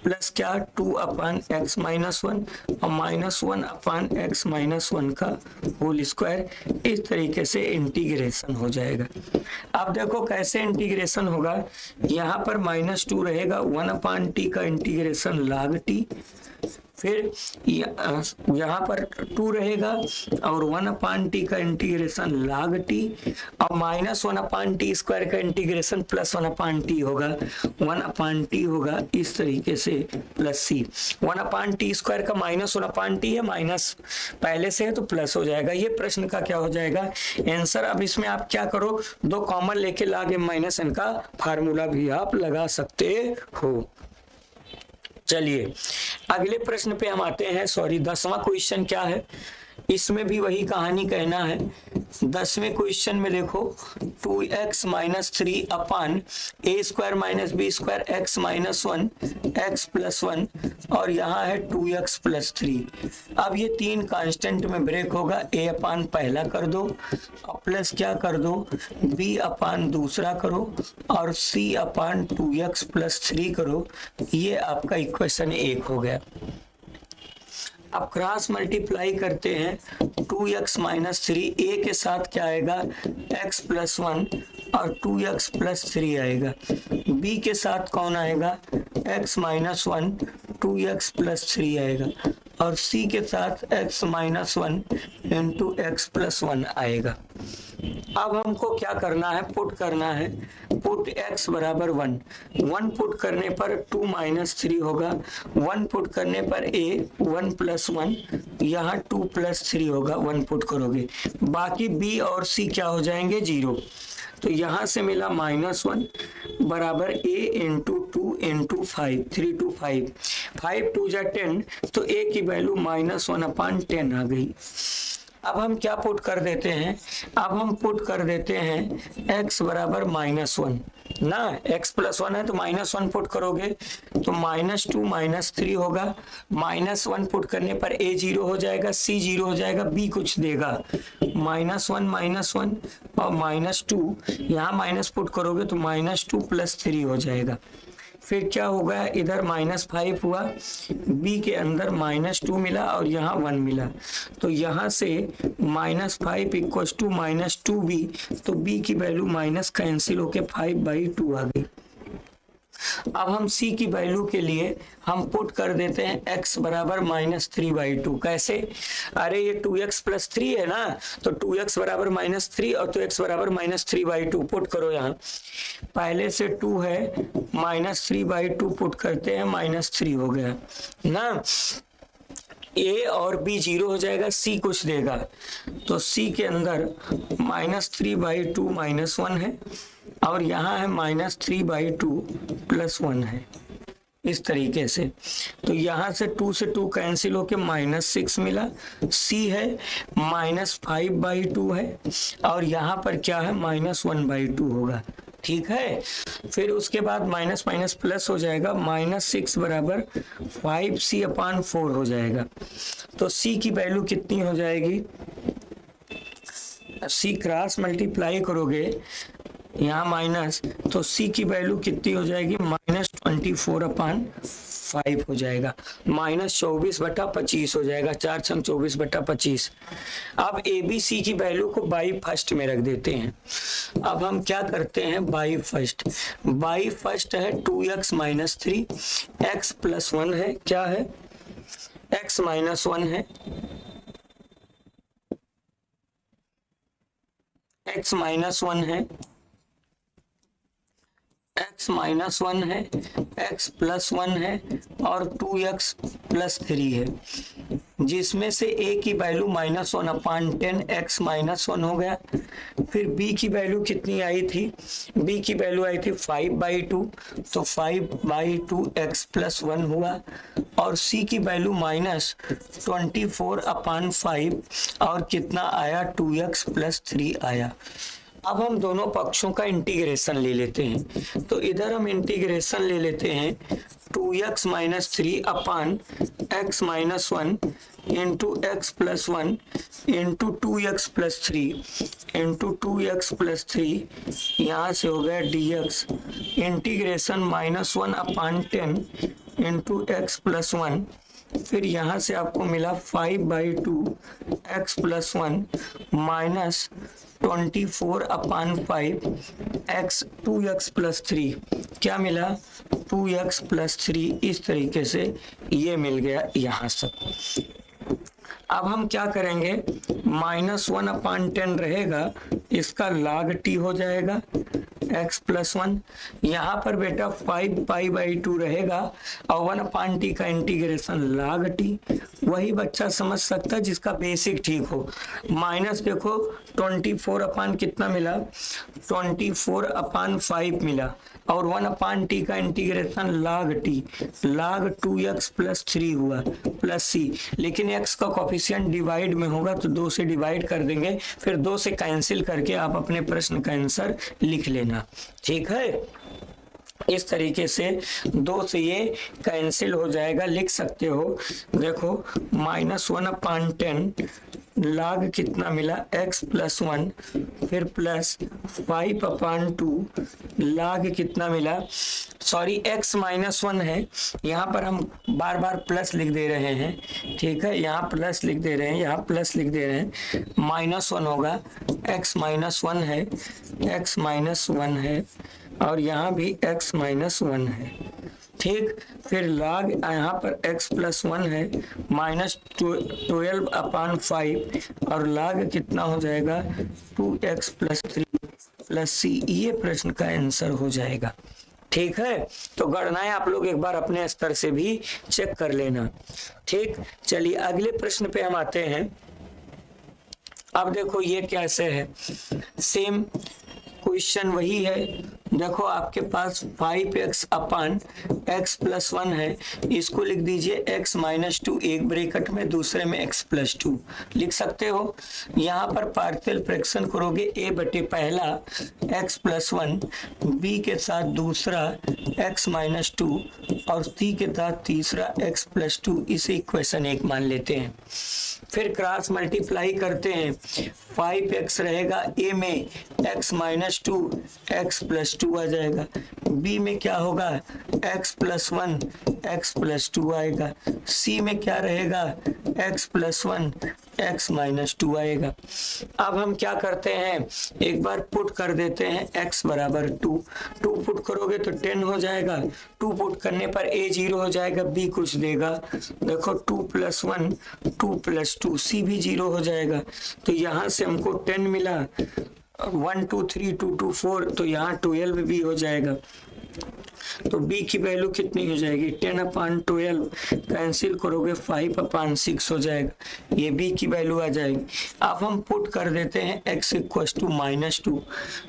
plus क्या 2 अपान एक्स माइनस 1 और माइनस 1 अपान एक्स माइनस 1 का होल स्क्वायर। इस तरीके से इंटीग्रेशन हो जाएगा। अब देखो कैसे इंटीग्रेशन होगा, यहाँ पर माइनस 2 रहेगा, 1 अपान टी का इंटीग्रेशन log टी, फिर यहाँ पर 2 रहेगा और 1 अपान टी का इंटीग्रेशन log टी, और माइनस 1 अपान टी स्क्वायर का इंटीग्रेशन प्लस 1 अपान टी होगा, 1 अपान टी होगा इस तरीके से, प्लस सी। 1 अपान टी स्क्वायर का माइनस 1 अपान टी है, माइनस पहले से है तो प्लस हो जाएगा। ये प्रश्न का क्या हो जाएगा आंसर। अब इसमें आप क्या करो, 2 कॉमन लेके log m माइनस n का फार्मूला भी आप लगा सकते हो। चलिए अगले प्रश्न पे हम आते हैं। सॉरी 10वां क्वेश्चन क्या है, इसमें भी वही कहानी कहना है। 10वें क्वेश्चन में देखो 2x minus 3 upon A square minus B square x minus 1 x plus 1 और यहाँ है 2x प्लस 3। अब ये तीन कांस्टेंट में ब्रेक होगा, a अपान पहला कर दो और प्लस क्या कर दो b अपान दूसरा करो और c अपान 2x प्लस 3 करो। ये आपका इक्वेशन 1 हो गया। अब क्रॉस मल्टीप्लाई करते हैं 2x माइनस 3 a के साथ क्या आएगा x प्लस 1 और 2x प्लस 3 आएगा। b के साथ कौन आएगा x माइनस 1 2x प्लस 3 आएगा और c के साथ x minus 1 into x plus 1 आएगा। अब हमको क्या करना है, पुट करना है। पुट x बराबर 1 पुट करने पर 2 माइनस 3 होगा, 1 पुट करने पर a 1 प्लस 1 यहाँ 2 प्लस 3 होगा 1 पुट करोगे। बाकी b और c क्या हो जाएंगे 0। तो यहाँ से मिला -1 बराबर a इंटू 2 इंटू 5 3 टू 5 5 2 जा 10 तो a की वैल्यू -1 अपान 10 आ गई। अब हम क्या पुट कर देते हैं, अब हम पुट कर देते हैं x बराबर -1 ना, x प्लस 1 है तो -1 पुट करोगे तो -2 -3 होगा। -1 पुट करने पर a 0 हो जाएगा, c 0 हो जाएगा, b कुछ देगा -1 और -2 यहाँ माइनस पुट करोगे तो -2 प्लस 3 हो जाएगा। फिर क्या होगा, इधर -5 हुआ, b के अंदर -2 मिला और यहाँ 1 मिला तो यहाँ से -5 इक्वल टू -2b तो b की वैल्यू माइनस कैंसिल होके 5/2 आ गई। अब हम c की वैल्यू के लिए हम पुट कर देते हैं x बराबर -3/2। कैसे, अरे ये 2x प्लस 3 है ना तो 2x बराबर -3 और तो x बराबर -3/2 पुट करो। यहाँ पहले से 2 है -3/2 पुट करते हैं -3 हो गया ना। a और b 0 हो जाएगा, c कुछ देगा तो c के अंदर -3/2 -1 है और यहाँ है -3/2 प्लस 1 है इस तरीके से। तो यहाँ से 2 से 2 कैंसिल होके -6 मिला, c है -5/2 है और यहाँ पर क्या है -1/2 होगा। ठीक है, फिर उसके बाद माइनस माइनस प्लस हो जाएगा, -6 बराबर 5c अपान 4 हो जाएगा। तो c की वैल्यू कितनी हो जाएगी, c क्रॉस मल्टीप्लाई करोगे यहाँ माइनस तो c की वैल्यू कितनी हो जाएगी -24 अपान 5 हो जाएगा, -24/25 हो जाएगा, 4 छंग 24/25। अब ए बी सी की वैल्यू को बाई फर्स्ट में रख देते हैं। अब हम क्या करते हैं, बाई फर्स्ट है 2x माइनस 3 x प्लस 1 है, क्या है x माइनस 1 है, x माइनस 1 है, x माइनस 1 है, x प्लस 1 है और 2x प्लस 3 है, जिसमें से a की वैल्यू -1 अपान 10 x माइनस 1 हो गया। फिर b की वैल्यू कितनी आई थी, b की वैल्यू आई थी 5/2 तो 5/2 x प्लस 1 हुआ और c की वैल्यू -24 अपान 5 और कितना आया 2x प्लस 3 आया। अब हम दोनों पक्षों का इंटीग्रेशन ले लेते हैं। तो इधर हम इंटीग्रेशन ले लेते हैं 2x माइनस 3 अपान x minus 1 into x plus 1 into 2x plus 3 into 2x plus 3 यहाँ से हो गया dx इंटीग्रेशन -1 अपान 10 इंटू एक्स प्लस 1। फिर यहाँ से आपको मिला 5/2 x प्लस 1 माइनस 24 अपान 5 x 2x प्लस 3 क्या मिला 2x प्लस 3। इस तरीके से ये मिल गया यहाँ से। अब हम क्या करेंगे, -1 अपान 10 रहेगा, इसका log t हो जाएगा एक्स प्लस वन, यहाँ पर बेटा 5 पाई/2 रहेगा और 1/t का इंटीग्रेशन log t। वही बच्चा समझ सकता है जिसका बेसिक ठीक हो। माइनस देखो 24 कितना मिला, 24/5 मिला और 1/t का integration log t, log 2x + 3 हुआ प्लस c। लेकिन x का कोफिशिएंट डिवाइड में होगा तो 2 से डिवाइड कर देंगे, फिर 2 से कैंसिल करके आप अपने प्रश्न का आंसर लिख लेना। ठीक है, इस तरीके से 2 से ये कैंसिल हो जाएगा, लिख सकते हो। देखो -1/10 log कितना मिला x + 1, फिर प्लस 5/2 log कितना मिला, सॉरी x -1 है, यहाँ पर हम बार बार प्लस लिख दे रहे हैं। ठीक है, यहाँ प्लस लिख दे रहे हैं, यहाँ प्लस लिख दे रहे हैं, -1 होगा, x -1 है, x -1 है और यहाँ भी x -1 है। ठीक, फिर log यहाँ पर x + 1 है, -12/5 और log कितना हो जाएगा 2x + 3 + c। ये प्रश्न का आंसर हो जाएगा। ठीक है, तो गणनाएं आप लोग एक बार अपने स्तर से भी चेक कर लेना। ठीक, चलिए अगले प्रश्न पे हम आते हैं। अब देखो ये कैसे है, सेम क्वेश्चन वही है। देखो आपके पास 5x/x + 1 है, इसको लिख दीजिए x - 2 एक ब्रैकेट में, दूसरे में x + 2 लिख सकते हो। यहाँ पर पार्शियल फ्रैक्शन करोगे a बटे पहला x + 1, b के साथ दूसरा x - 2 और c के साथ तीसरा x + 2, इसे इक्वेशन 1 मान लेते हैं। फिर क्रॉस मल्टीप्लाई करते हैं, 5x रहेगा a में, x - 2 x + 2 आ जाएगा, b में क्या होगा x + 1 x + 2 आएगा, c में क्या रहेगा x + 1 x - 2 आएगा। अब हम क्या करते हैं, एक बार पुट कर देते हैं x = 2, 2 पुट करोगे तो 10 हो जाएगा, 2 पुट करने पर a 0 हो जाएगा, b कुछ देगा। देखो 2 + 1 2 + 2, c भी 0 हो जाएगा। तो यहाँ से हमको 10 मिला, 1 2 3 2 2 4, तो यहाँ 12 भी हो जाएगा। तो b की वैल्यू कितनी हो जाएगी, 10/12 कैंसिल करोगे 5/6 हो जाएगा, ये b की वैल्यू आ जाएगी। अब हम पुट कर देते हैं x = -2,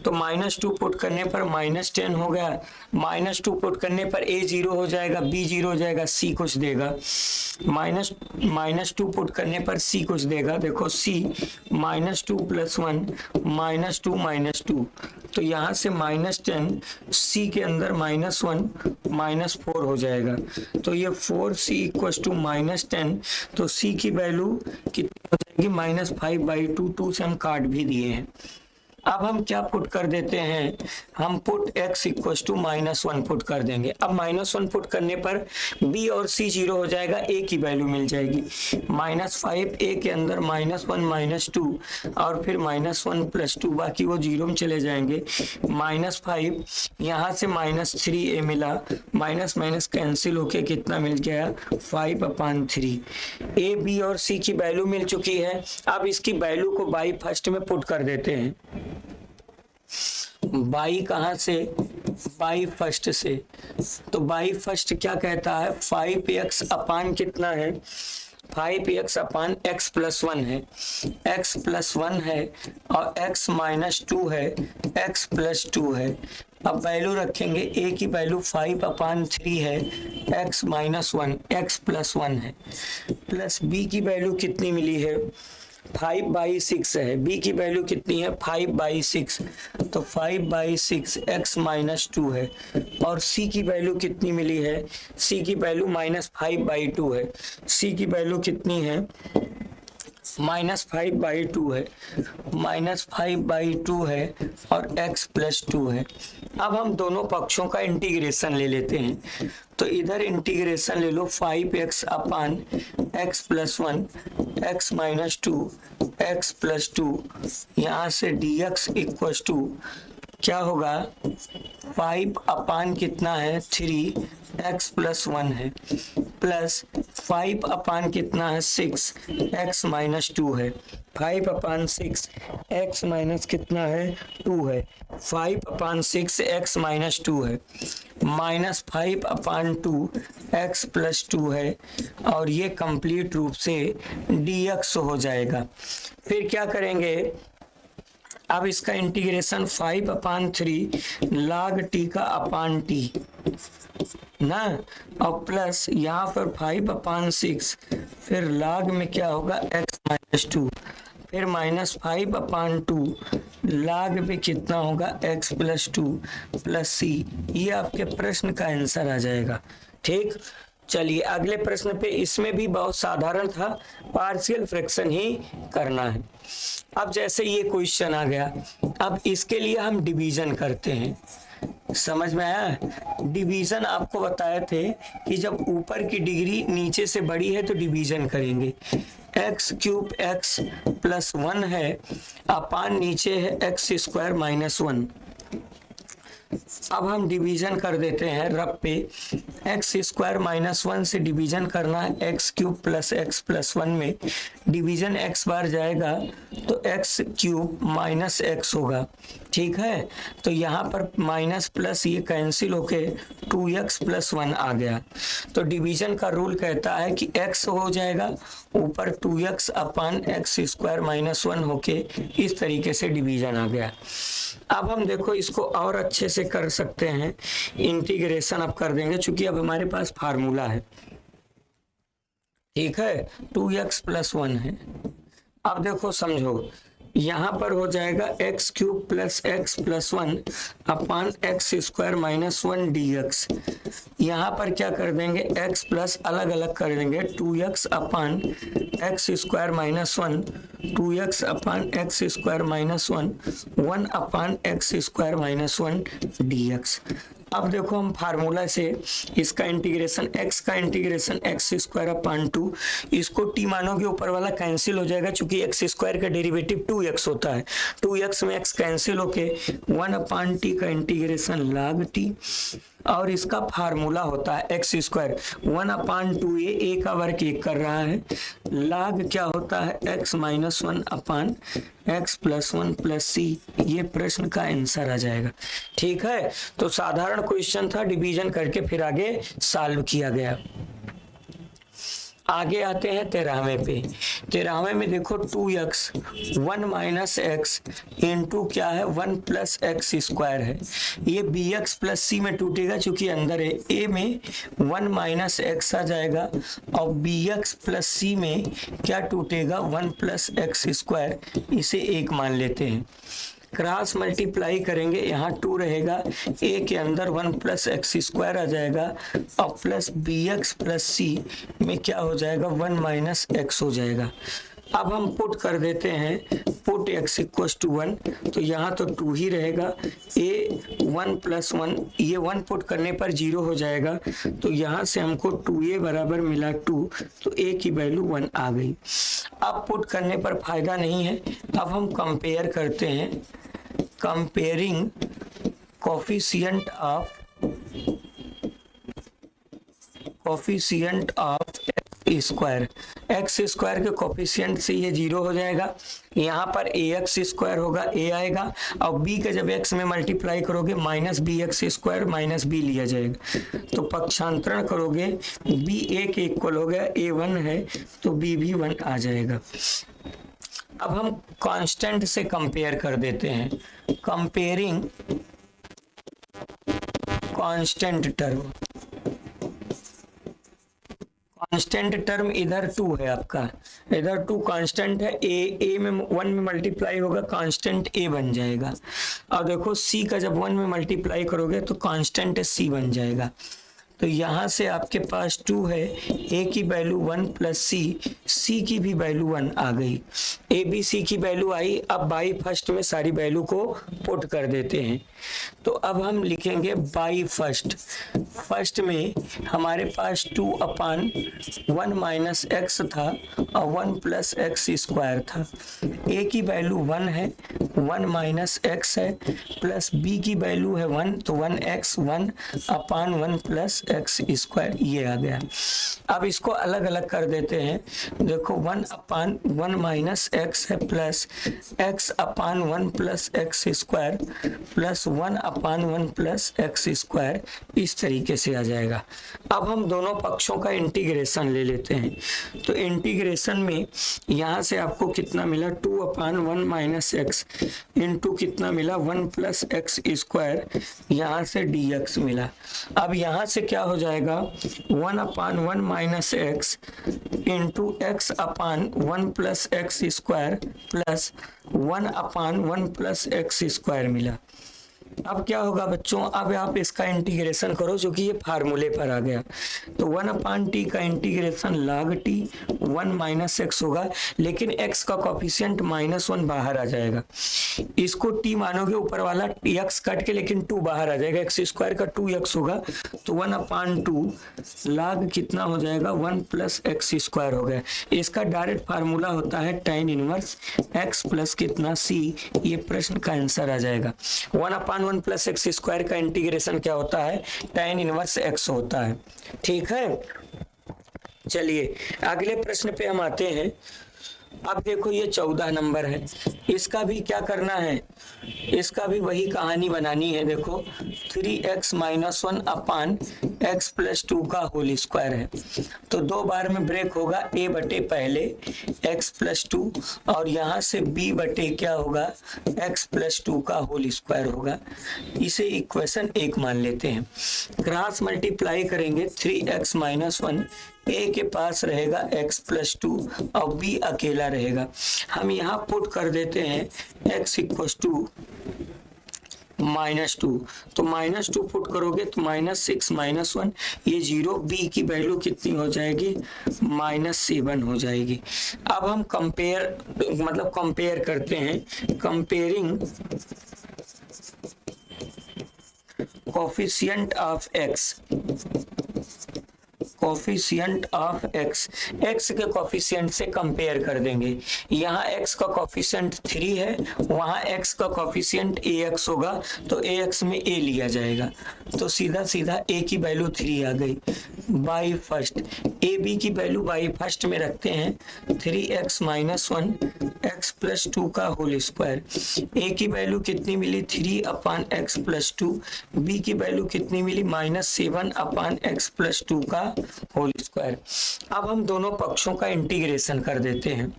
तो -2 पुट करने पर -10 हो गया, -2 पुट करने पर a 0 हो जाएगा, b 0 हो जाएगा, c कुछ देगा, -2 पुट करने पर c कुछ देगा। देखो c -2 + 1 -2 तो यहाँ से -10, c के अंदर -1 -4 हो जाएगा, तो ये 4c = -10, तो c की वैल्यू कितनी हो जाएगी -5/2, 2 से हम काट भी दिए हैं। अब हम क्या पुट कर देते हैं, हम पुट x = -1 पुट कर देंगे। अब -1 पुट करने पर b और c 0 हो जाएगा, a की वैल्यू मिल जाएगी, -5 a के अंदर -1 -2 और फिर -1 + 2, बाकी वो 0 में चले जाएंगे। -5 यहाँ से -3a मिला, माइनस कैंसिल होके कितना मिल गया 5/3। a b और c की वैल्यू मिल चुकी है। अब इसकी वैल्यू को बाई फर्स्ट में पुट कर देते हैं। बाई कहाँ से, बाई फर्स्ट से, तो बाई फर्स्ट क्या कहता है, 5x कितना है, 5x + 1 है, x + 1 है और x - 2 है, x + 2 है। अब वैल्यू रखेंगे, a की वैल्यू 5/3 है, x - 1 x + 1 है, प्लस b की वैल्यू कितनी मिली है 5/6 है, b की वैल्यू कितनी है 5/6, तो 5/6 x - 2 है और c की वैल्यू कितनी मिली है, c की वैल्यू -5/2 है, c की वैल्यू कितनी है -5/2 है, -5/2 है और x + 2 है। अब हम दोनों पक्षों का इंटीग्रेशन ले लेते हैं, तो इधर इंटीग्रेशन ले लो 5x/x + 1 x - 2 x + 2, यहाँ से dx = क्या होगा 5 अपान कितना है 3x प्लस 1 है, प्लस 5 अपान कितना है 6x माइनस 2 है, 5 अपान 6 x माइनस कितना है 2 है, 5 अपान 6 x माइनस 2 है, माइनस 5 अपान 2 x प्लस 2 है, और ये कंप्लीट रूप से dx हो जाएगा। फिर क्या करेंगे, अब इसका इंटीग्रेशन 5 अपान 3 log t का अपान t ना, और प्लस यहाँ पर 5 अपान 6, फिर log में क्या होगा x माइनस 2, फिर माइनस 5 अपान 2 log में कितना होगा x प्लस 2 प्लस c। ये आपके प्रश्न का आंसर आ जाएगा। ठीक, चलिए अगले प्रश्न पे, इसमें भी बहुत साधारण था, पार्शियल फ्रैक्शन ही करना है। अब जैसे ये क्वेश्चन आ गया, अब इसके लिए हम डिवीजन करते हैं। समझ में आया? डिवीजन आपको बताए थे कि जब ऊपर की डिग्री नीचे से बड़ी है तो डिवीजन करेंगे। एक्स क्यूब एक्स प्लस 1 है, अपान नीचे है एक्स स्क्वायर माइनस 1। अब हम डिवीजन कर देते हैं रब पे, एक्स स्क्वायर माइनस 1 से डिवीजन करना है x cube plus x plus 1 में, डिवीजन एक्स बार जाएगा तो एक्स क्यूब माइनस एक्स होगा। ठीक है, तो यहाँ पर माइनस प्लस ये कैंसिल होके 2x प्लस 1 आ गया। तो डिवीजन का रूल कहता है कि x हो जाएगा ऊपर 2x upon x square minus 1 होके, इस तरीके से डिवीजन आ गया। अब हम देखो इसको और अच्छे से कर सकते हैं, इंटीग्रेशन अब कर देंगे चूंकि अब हमारे पास फार्मूला है। ठीक है, 2x प्लस 1 है। अब देखो समझो, यहाँ पर हो जाएगा x cube plus x plus 1 upon x square minus 1 dx। यहाँ पर क्या कर देंगे, एक्स प्लस अलग अलग कर देंगे, 2x upon x square minus 1, 2x upon x square minus 1, 1 upon x square minus 1 dx। अब देखो हम फार्मूला से इसका इंटीग्रेशन, x का इंटीग्रेशन एक्स स्क्वायर अपान 2, इसको t मानोगे ऊपर वाला कैंसिल हो जाएगा चूंकि एक्स स्क्वायर का डेरिवेटिव 2x होता है, 2x में x कैंसिल होके 1 अपान टी का इंटीग्रेशन log t, और इसका फार्मूला होता है x square 1 upon 2a, a का वर्ग 1 कर रहा है, log क्या होता है x minus 1 upon x plus 1 plus c। ये प्रश्न का आंसर आ जाएगा। ठीक है, तो साधारण क्वेश्चन था, डिवीजन करके फिर आगे सॉल्व किया गया। आगे आते हैं 13वें पे। 13वें में देखो 2x 1 माइनस एक्स इंटू क्या है 1 प्लस एक्स स्क्वायर है, ये bx प्लस सी में टूटेगा चूंकि अंदर है, a में 1 माइनस एक्स आ जाएगा और bx प्लस सी में क्या टूटेगा 1 प्लस एक्स स्क्वायर, इसे 1 मान लेते हैं। क्रॉस मल्टीप्लाई करेंगे, यहाँ 2 रहेगा, a के अंदर 1 प्लस एक्स स्क्वायर आ जाएगा और प्लस bx प्लस सी में क्या हो जाएगा 1 माइनस एक्स हो जाएगा। अब हम पुट कर देते हैं, पुट x इक्वल्स टू 1, तो यहाँ तो 2 ही रहेगा, a 1 प्लस 1, ये 1 पुट करने पर 0 हो जाएगा, तो यहाँ से हमको 2a बराबर मिला 2, तो a की वैल्यू 1 आ गई। अब पुट करने पर फायदा नहीं है, अब हम कंपेयर करते हैं, comparing coefficient of x square के कोफिशिएंट से ये 0 हो जाएगा, यहाँ पर ax स्क्वायर होगा, a आएगा, और b का जब x में मल्टीप्लाई करोगे minus bx square minus b लिया जाएगा, तो पक्षांतरण करोगे b a के इक्वल हो गया, a 1 है तो b भी 1 आ जाएगा। अब हम कांस्टेंट से कंपेयर कर देते हैं, comparing constant term, constant term इधर 2 है आपका, इधर 2 कांस्टेंट है, a में 1 में मल्टीप्लाई होगा कांस्टेंट a बन जाएगा, और देखो c का जब 1 में मल्टीप्लाई करोगे तो कांस्टेंट c बन जाएगा। तो यहाँ से आपके पास 2 है, ए की वैल्यू 1 प्लस सी की भी वैल्यू 1 आ गई, ए बी सी की वैल्यू आई। अब बाई फर्स्ट में सारी वैल्यू को पुट कर देते हैं। तो अब हम लिखेंगे बाई फर्स्ट में हमारे पास 2/1 माइनस एक्स था और 1 प्लस एक्स स्क्वायर था। ए की वैल्यू 1 है, 1 माइनस एक्स है, प्लस बी की वैल्यू है 1, तो 1x 1/1 प्लस एक्स स्क्वायर, ये आ गया। अब इसको अलग अलग कर देते हैं। देखो 1/1 माइनस एक्स है plus x/1 plus x square plus 1/1 plus x square, इस तरीके से आ जाएगा। अब हम दोनों पक्षों का इंटीग्रेशन ले लेते हैं। तो इंटीग्रेशन में यहाँ से आपको कितना मिला, 2/1 माइनस एक्स इंटू कितना मिला 1 प्लस एक्स स्क्वायर, यहाँ से dx मिला। अब यहाँ से क्या हो जाएगा 1/1 minus x into x/1 plus x square plus 1/1 plus x square मिला। अब क्या होगा बच्चों, अब आप इसका इंटीग्रेशन करो जो कि ये फार्मूले पर आ गया। तो 1/t का integration log t 1 minus x होगा, लेकिन x का कोफिशिएंट -1 बाहर आ जाएगा। इसको t मानोगे ऊपर वाला x कट के, लेकिन 2 बाहर आ जाएगा, एक्स स्क्वायर का 2x होगा, तो 1/2 log कितना हो जाएगा 1 प्लस एक्स स्क्वायर हो गया। इसका डायरेक्ट फार्मूला होता है tan इनवर्स x प्लस कितना c, ये प्रश्न का आंसर आ जाएगा। 1/1 प्लस एक्स स्क्वायर का इंटीग्रेशन क्या होता है, tan इनवर्स x होता है। ठीक है, चलिए अगले प्रश्न पे हम आते हैं। अब देखो ये 14 नंबर है, इसका भी क्या करना है, इसका भी वही कहानी बनानी है। देखो 3x माइनस 1 x प्लस 2 का होल स्क्वायर है, तो 2 बार में ब्रेक होगा, a बटे पहले x प्लस 2 और यहाँ से b बटे क्या होगा x प्लस 2 का होल स्क्वायर होगा। इसे इक्वेशन 1 मान लेते हैं। क्रॉस मल्टीप्लाई करेंगे 3x माइनस 1, a के पास रहेगा x प्लस 2 और b अकेला रहेगा। हम यहाँ पुट कर देते हैं x इक्वल टू -2, तो -2 पुट करोगे तो -6 -1 ये 0, b की वैल्यू कितनी हो जाएगी -7 हो जाएगी। अब हम कंपेयर करते हैं, कंपेयरिंग कोफिशिएंट ऑफ x के कोफिशिएंट से कंपेयर कर देंगे। यहाँ x का कोफिशिएंट 3 है, वहाँ x का कोफिशिएंट ax होगा, तो ax में a लिया जाएगा, तो सीधा सीधा a की वैल्यू 3 आ गई। बाई फर्स्ट ab की वैल्यू बाई फर्स्ट में रखते हैं, 3x माइनस 1 x प्लस 2 का होल स्क्वायर। a की वैल्यू कितनी मिली 3/x प्लस 2, b की वैल्यू कितनी मिली -7/x प्लस 2 का होल स्क्वायर। अब हम दोनों पक्षों का इंटीग्रेशन कर देते हैं।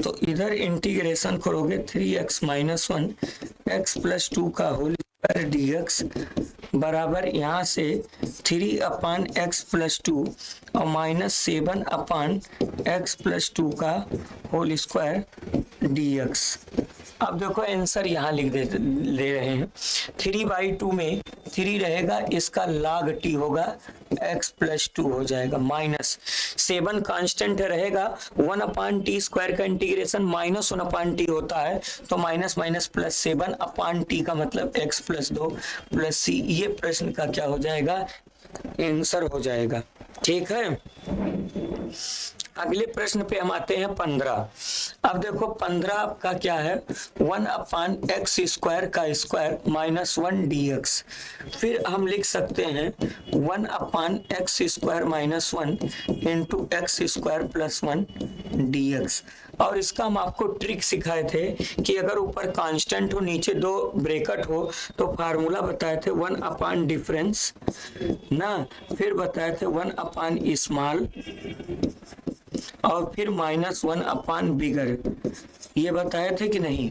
तो इधर इंटीग्रेशन करोगे 3x माइनस 1 x प्लस 2 का होल स्क्वायर dx बराबर यहाँ से 3/x प्लस 2 और -7/x प्लस 2 का होल स्क्वायर dx। अब देखो आंसर यहाँ ले रहे हैं। 3/2 में 3 रहेगा, इसका log t होगा, x प्लस 2 हो जाएगा, -7 कांस्टेंट रहेगा, 1/t स्क्वायर का इंटीग्रेशन -1/t होता है, तो माइनस माइनस प्लस 7/t का मतलब x प्लस 2 प्लस c, ये प्रश्न का क्या हो जाएगा आंसर हो जाएगा। ठीक है, अगले प्रश्न पे हम आते हैं 15। अब देखो 15 का क्या है, 1/x स्क्वायर का स्क्वायर -1 dx। फिर हम लिख सकते हैं 1/x square -1 into x square plus 1 dx। और इसका हम आपको ट्रिक सिखाए थे कि अगर ऊपर कांस्टेंट हो नीचे 2 ब्रैकेट हो तो फार्मूला बताए थे 1 डिफरेंस ना, फिर बताए थे 1 स्मॉल और फिर -1 बिगर। ये बताए थे कि नहीं।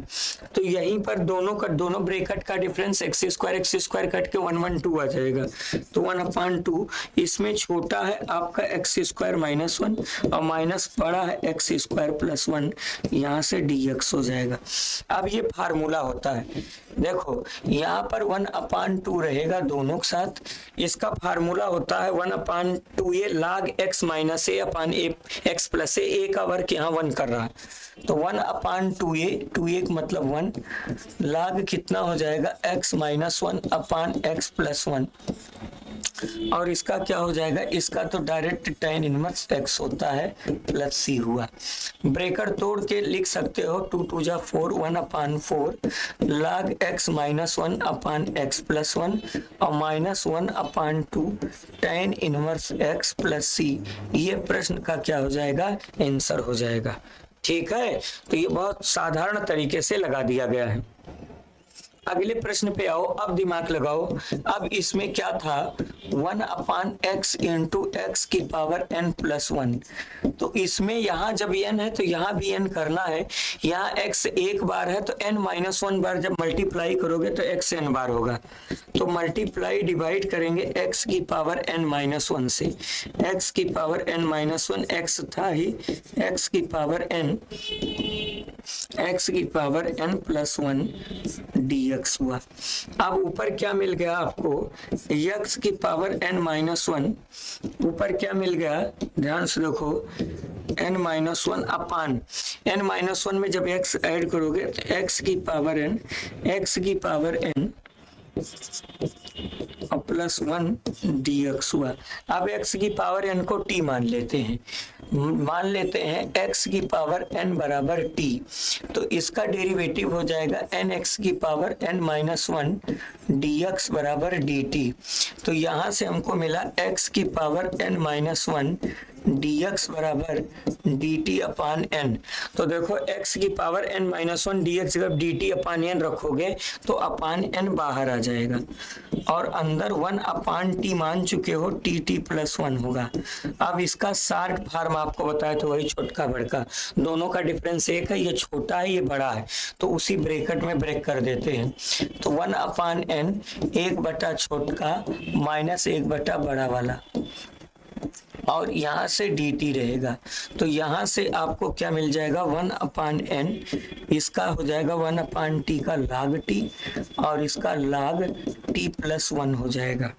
तो यहीं पर दोनों ब्रैकेट का डिफरेंस एक्स स्क्वायर कट के 112 आ जाएगा। तो 1/2 इसमें छोटा है आपका एक्स स्क्वायर -1 और माइनस बड़ा है एक्स स्क्वायर +1, यहाँ से dx हो जाएगा। अब ये फार्मूला होता है, देखो यहाँ पर 1/2 रहेगा दोनों के साथ, इसका फार्मूला होता है 1/2 ये log x - a/a x + a का वर्ग यहाँ 1 कर रहा है, तो 1/2a 2a मतलब 1 log कितना हो जाएगा x - 1/x + 1, और इसका क्या हो जाएगा, इसका तो डायरेक्ट tan इनवर्स x होता है प्लस c हुआ। ब्रेकर तोड़ के लिख सकते हो 2 2 जा 4 1/4 log x - 1/x + 1 और -1/2 tan inverse x plus c। ये प्रश्न का क्या हो जाएगा, आंसर हो जाएगा। ठीक है, तो ये बहुत साधारण तरीके से लगा दिया गया है। अगले प्रश्न पे आओ, अब दिमाग लगाओ। अब इसमें क्या था, 1/x × x की पावर n + 1, तो इसमें यहाँ जब n है तो यहाँ भी n करना है। यहाँ x एक बार है तो n - 1 बार जब मल्टीप्लाई करोगे तो x n बार होगा, तो मल्टीप्लाई डिवाइड करेंगे x की पावर n - 1 से। x की पावर n - 1 x था ही, x की पावर n + 1 dx हुआ। अब ऊपर क्या मिल गया आपको, x की पावर n - 1, ऊपर क्या मिल गया, ध्यान से देखो, n - 1 अपान n - 1 में जब x ऐड करोगे तो x की पावर n और +1 dx हुआ। अब x की पावर n को t मान लेते हैं, x की पावर n बराबर t, तो इसका डेरिवेटिव हो जाएगा nx की पावर n - 1 dx बराबर dt। तो यहाँ से हमको मिला x की पावर n - 1 dx बराबर dt/n। तो देखो x की पावर n - 1 dx जब dt/n रखोगे तो अपान n बाहर आ जाएगा, और अंदर 1/t मान चुके हो, tt + 1 होगा। अब इसका शॉर्ट फॉर्म आपको बताया तो वही छोटका बड़का, दोनों का डिफरेंस एक है, ये छोटा है ये बड़ा है, तो उसी ब्रैकेट में ब्रेक कर देते हैं। तो 1/n 1 बटा छोटका -1 बटा बड़ा वाला, और यहाँ से dt रहेगा, तो यहाँ से आपको क्या मिल जाएगा, 1/n, इसका हो जाएगा 1/t का log t, और इसका log t + 1 हो जाएगा।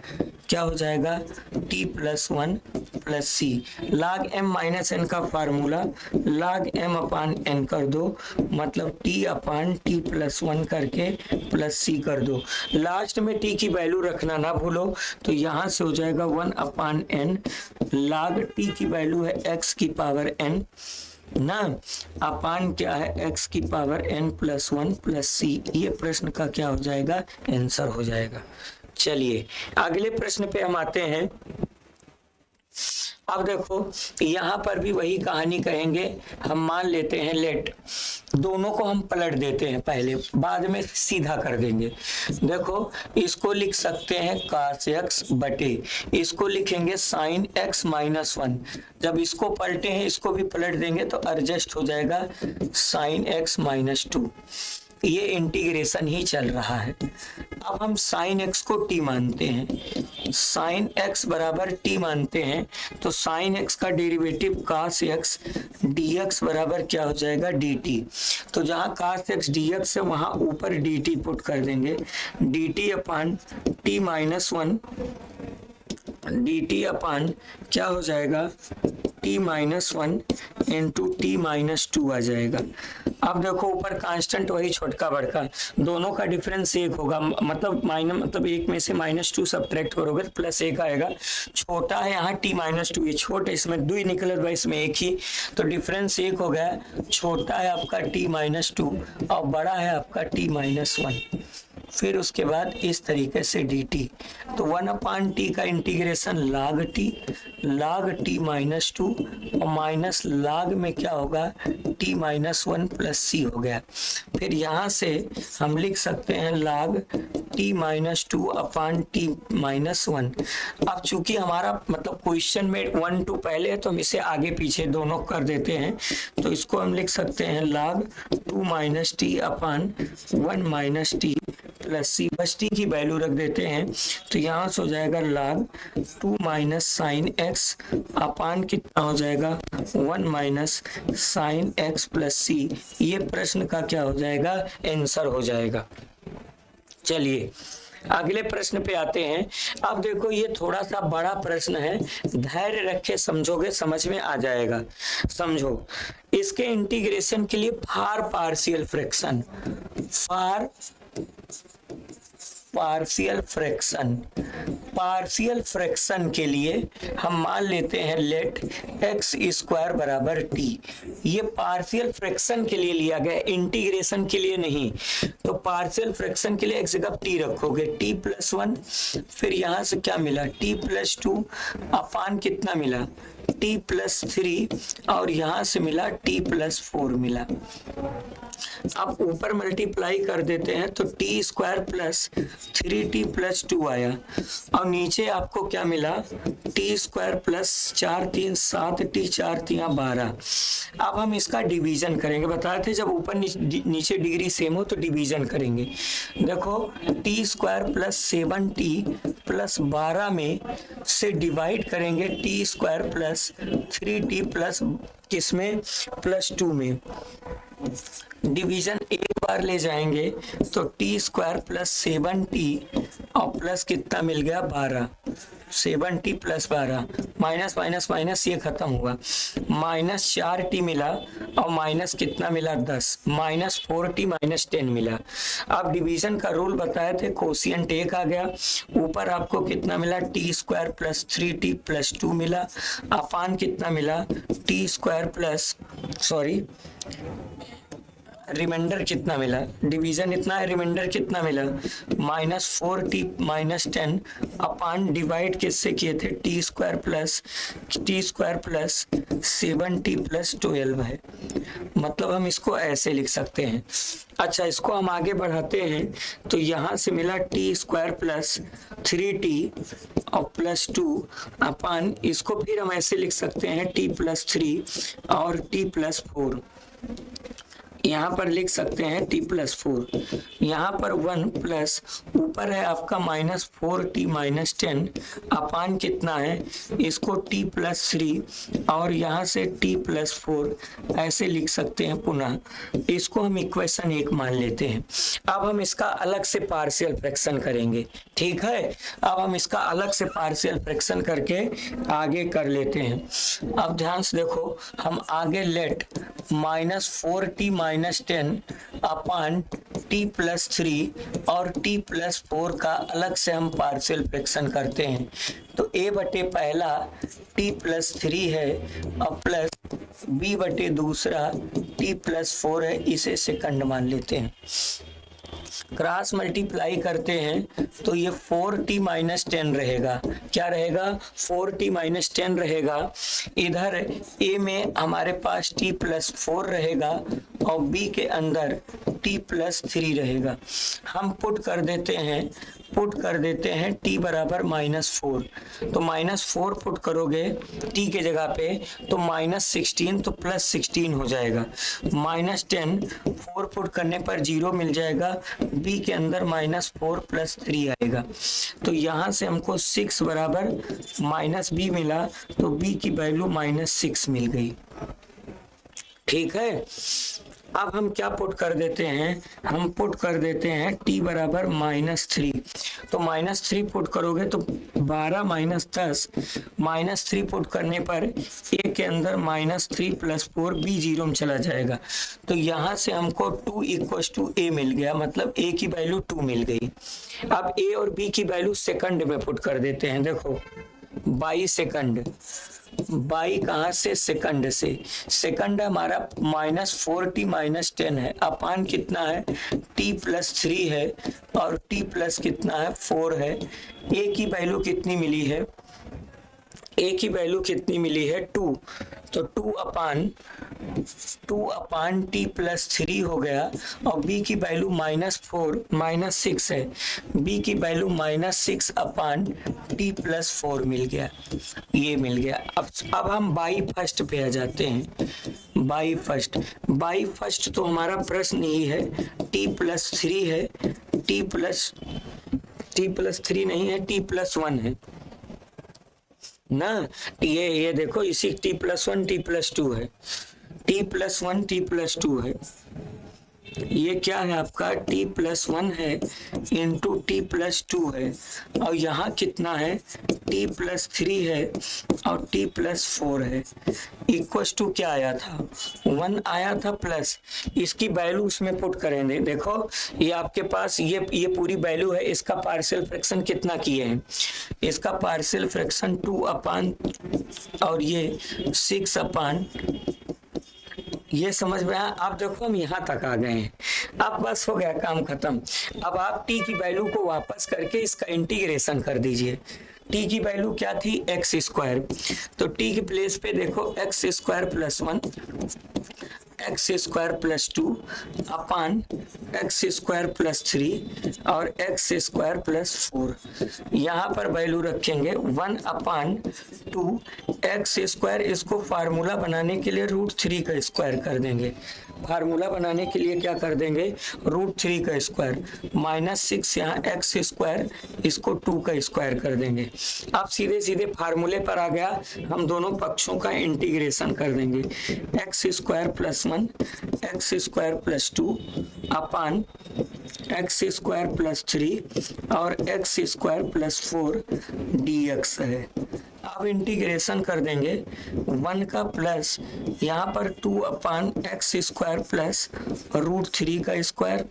क्या हो जाएगा, t + 1 + c। log m - n का फार्मूला log m/n कर दो, मतलब t/t + 1 करके प्लस c कर दो। लास्ट में t की वैल्यू रखना ना भूलो, तो यहाँ से हो जाएगा 1/n log t की वैल्यू है x की पावर n ना, अपान क्या है, x की पावर n + 1 + c। ये प्रश्न का क्या हो जाएगा, आंसर हो जाएगा। चलिए अगले प्रश्न पे हम आते हैं। अब देखो यहाँ पर भी वही कहानी कहेंगे, हम मान लेते हैं लेट, दोनों को हम पलट देते हैं पहले, बाद में सीधा कर देंगे। देखो इसको लिख सकते हैं cos x बटे, इसको लिखेंगे sin x - 1, जब इसको पलटे हैं इसको भी पलट देंगे तो एडजस्ट हो जाएगा sin x - 2। ये इंटीग्रेशन ही चल रहा है। अब हम sin x को t मानते हैं, sin x बराबर t मानते हैं, तो sin x का डेरिवेटिव cos x dx बराबर क्या हो जाएगा, dt। तो जहाँ cos x dx है वहाँ ऊपर dt पुट कर देंगे, dt/t - 1 dt/ क्या हो जाएगा, t - 1 × t - 2 आ जाएगा। अब देखो ऊपर कांस्टेंट वही छोटका बड़का, दोनों का डिफरेंस एक होगा, मतलब एक में से -2 सब्ट्रैक्ट करोगे तो +1 आएगा। छोटा है यहाँ t - 2, ये छोटा, इसमें 2 निकले तो इसमें एक ही, तो डिफरेंस एक हो गया। छोटा है आपका t - 2 और बड़ा है आपका t - 1। फिर उसके बाद इस तरीके से dt। तो 1/t का इंटीग्रेशन log t माइनस 2 और माइनस log में क्या होगा t माइनस 1 प्लस c हो गया। फिर यहाँ से हम लिख सकते हैं log t minus 2 upon t minus 1। अब चूंकि हमारा मतलब क्वेश्चन में 1 2 पहले है तो हम इसे आगे पीछे दोनों कर देते हैं, तो इसको हम लिख सकते हैं log 2 minus T upon 1 minus T plus C. बस टी की वैल्यू रख देते हैं, तो यहाँ से हो जाएगा log 2 माइनस साइन एक्स अपान कितना हो जाएगा 1 minus sine x plus C. ये प्रश्न का क्या हो जाएगा आंसर हो जाएगा। चलिए अगले प्रश्न पे आते हैं। अब देखो ये थोड़ा सा बड़ा प्रश्न है, धैर्य रखे समझोगे समझ में आ जाएगा। समझो, इसके इंटीग्रेशन के लिए फार पार्शियल फ्रैक्शन के लिए हम मान लेते हैं लेट एक्स स्क्वायर बराबर टी। ये पार्शियल फ्रैक्शन के लिए लिया गया, इंटीग्रेशन के लिए नहीं। तो पार्शियल फ्रैक्शन के लिए एक जगह टी रखोगे, टी प्लस 1, फिर यहाँ से क्या मिला टी प्लस 2 अपान कितना मिला टी प्लस 3 और यहाँ से मिला टी प्लस 4 मिला। अब ऊपर मल्टीप्लाई कर देते हैं तो T square plus 3t plus 2 आया और नीचे आपको क्या मिला टी स्क्वायर प्लस 4 3 7t 4 3 12। अब हम इसका डिवीजन करेंगे, बताए थे जब ऊपर नीचे डिग्री सेम हो तो डिवीजन करेंगे। देखो T square plus 7t plus 12 में से डिवाइड करेंगे T square plus 3t plus किसमें प्लस 2 में। डिवीजन एक बार ले जाएंगे तो टी स्क्वायर प्लस 7t और प्लस कितना मिल गया 12, 7t plus 12 minus minus minus ये खत्म हुआ, माइनस 4t मिला और माइनस कितना मिला 10, माइनस 4t माइनस 10 मिला। अब डिवीजन का रूल बताए थे, कोशिएंट 1 आ गया, ऊपर आपको कितना मिला T square plus 3t plus 2 मिला अपान कितना मिला टी स्क्वायर प्लस रिमाइंडर कितना मिला, डिवीजन इतना है, रिमाइंडर कितना मिला माइनस 4t माइनस 10 अपान डिवाइड किससे किए थे T square plus 7t plus 12 है। मतलब हम इसको ऐसे लिख सकते हैं। अच्छा इसको हम आगे बढ़ाते हैं तो यहाँ से मिला टी स्क्वायर प्लस 3t और प्लस 2 अपान इसको फिर हम ऐसे लिख सकते हैं टी प्लस 3 और टी प्लस 4। यहाँ पर लिख सकते हैं टी प्लस 4, यहाँ पर 1 प्लस ऊपर है आपका माइनस 4t माइनस 10 अपान कितना है इसको t प्लस 3 और यहाँ से t प्लस 4 ऐसे लिख सकते हैं। पुनः इसको हम इक्वेशन 1 मान लेते हैं। अब हम इसका अलग से पार्शियल फ्रैक्शन करेंगे, ठीक है। अब हम इसका अलग से पार्शियल फ्रैक्शन करके आगे कर लेते हैं। अब ध्यान से देखो, हम आगे लेट माइनस 4t माइनस 10 अपान t प्लस 3 और t प्लस 4 का अलग से हम पार्शियल फ्रैक्शन करते हैं। तो a बटे पहला t प्लस 3 है और प्लस b बटे दूसरा t प्लस 4 है, इसे सेकंड मान लेते हैं। क्रॉस मल्टीप्लाई करते हैं तो ये 4t माइनस 10 रहेगा, क्या रहेगा 4t माइनस 10 रहेगा। इधर a में हमारे पास t प्लस 4 रहेगा और b के अंदर t प्लस 3 रहेगा। हम पुट कर देते हैं t बराबर -4, तो -4 पुट करोगे t के जगह पे तो -16 तो +16 हो जाएगा। -10 4 पुट करने पर 0 मिल जाएगा, b के अंदर -4 + 3 आएगा। तो यहाँ से हमको 6 बराबर -b मिला, तो b की वैल्यू -6 मिल गई, ठीक है। अब हम क्या पुट कर देते हैं, हम पुट कर देते हैं t बराबर -3, तो -3 पुट करोगे तो 12 - 10 -3 पुट करने पर a के अंदर -3 + 4 b 0 में चला जाएगा। तो यहाँ से हमको 2 = a मिल गया, मतलब a की वैल्यू 2 मिल गई। अब a और b की वैल्यू सेकंड में पुट कर देते हैं। देखो बाई सेकंड, बाई कहाँ से, सेकंड से। सेकंड हमारा -4t-10 है, अपान कितना है, t+3 है, और t प्लस कितना है, 4 है। a की वैल्यू कितनी मिली है, a की वैल्यू कितनी मिली है, 2, तो 2 अपान t+3 हो गया, और b की वैल्यू -6 है, b की वैल्यू -6 अपान t+4 मिल गया, ये मिल गया। अब हम बाई फर्स्ट पे आ जाते हैं। बाई फर्स्ट तो हमारा प्रश्न ही है, t+3 है, t+3 नहीं है, t+1 है ना, ये देखो, इसी t+1 t+2 है, t+1 t+2 है, ये क्या है आपका, t+1 है इंटू t+2 है, और यहाँ कितना है, t+3 है और t+4 है, इक्वस टू क्या आया था, 1 आया था, प्लस इसकी वैल्यू उसमें पुट करेंगे। देखो ये आपके पास ये पूरी वैल्यू है, इसका पार्शियल फ्रैक्शन कितना किए हैं, इसका पार्शियल फ्रैक्शन 2 अपान और ये 6 अपान, ये समझ में आया। आप देखो हम यहाँ तक आ गए हैं, अब बस हो गया काम खत्म। अब आप t की वैल्यू को वापस करके इसका इंटीग्रेशन कर दीजिए। t की वैल्यू क्या थी, x², तो t के प्लेस पे देखो x² + 1, x² + 2 अपान x² + 3 और x² + 4, यहाँ पर वैल्यू रखेंगे 1 अपान 2 x², इसको फार्मूला बनाने के लिए √3 का स्क्वायर कर देंगे, फार्मूला बनाने के लिए क्या कर देंगे, √3 का स्क्वायर, -6 यहाँ x², इसको 2 का स्क्वायर कर देंगे। अब सीधे सीधे फार्मूले पर आ गया, हम दोनों पक्षों का इंटीग्रेशन कर देंगे, x² + 1 x² + 2 अपान x² + 3 और x² + 4 dx है। अब इंटीग्रेशन कर देंगे, 1 का प्लस यहाँ पर 2 अपान x² प्लस √3 का स्क्वायर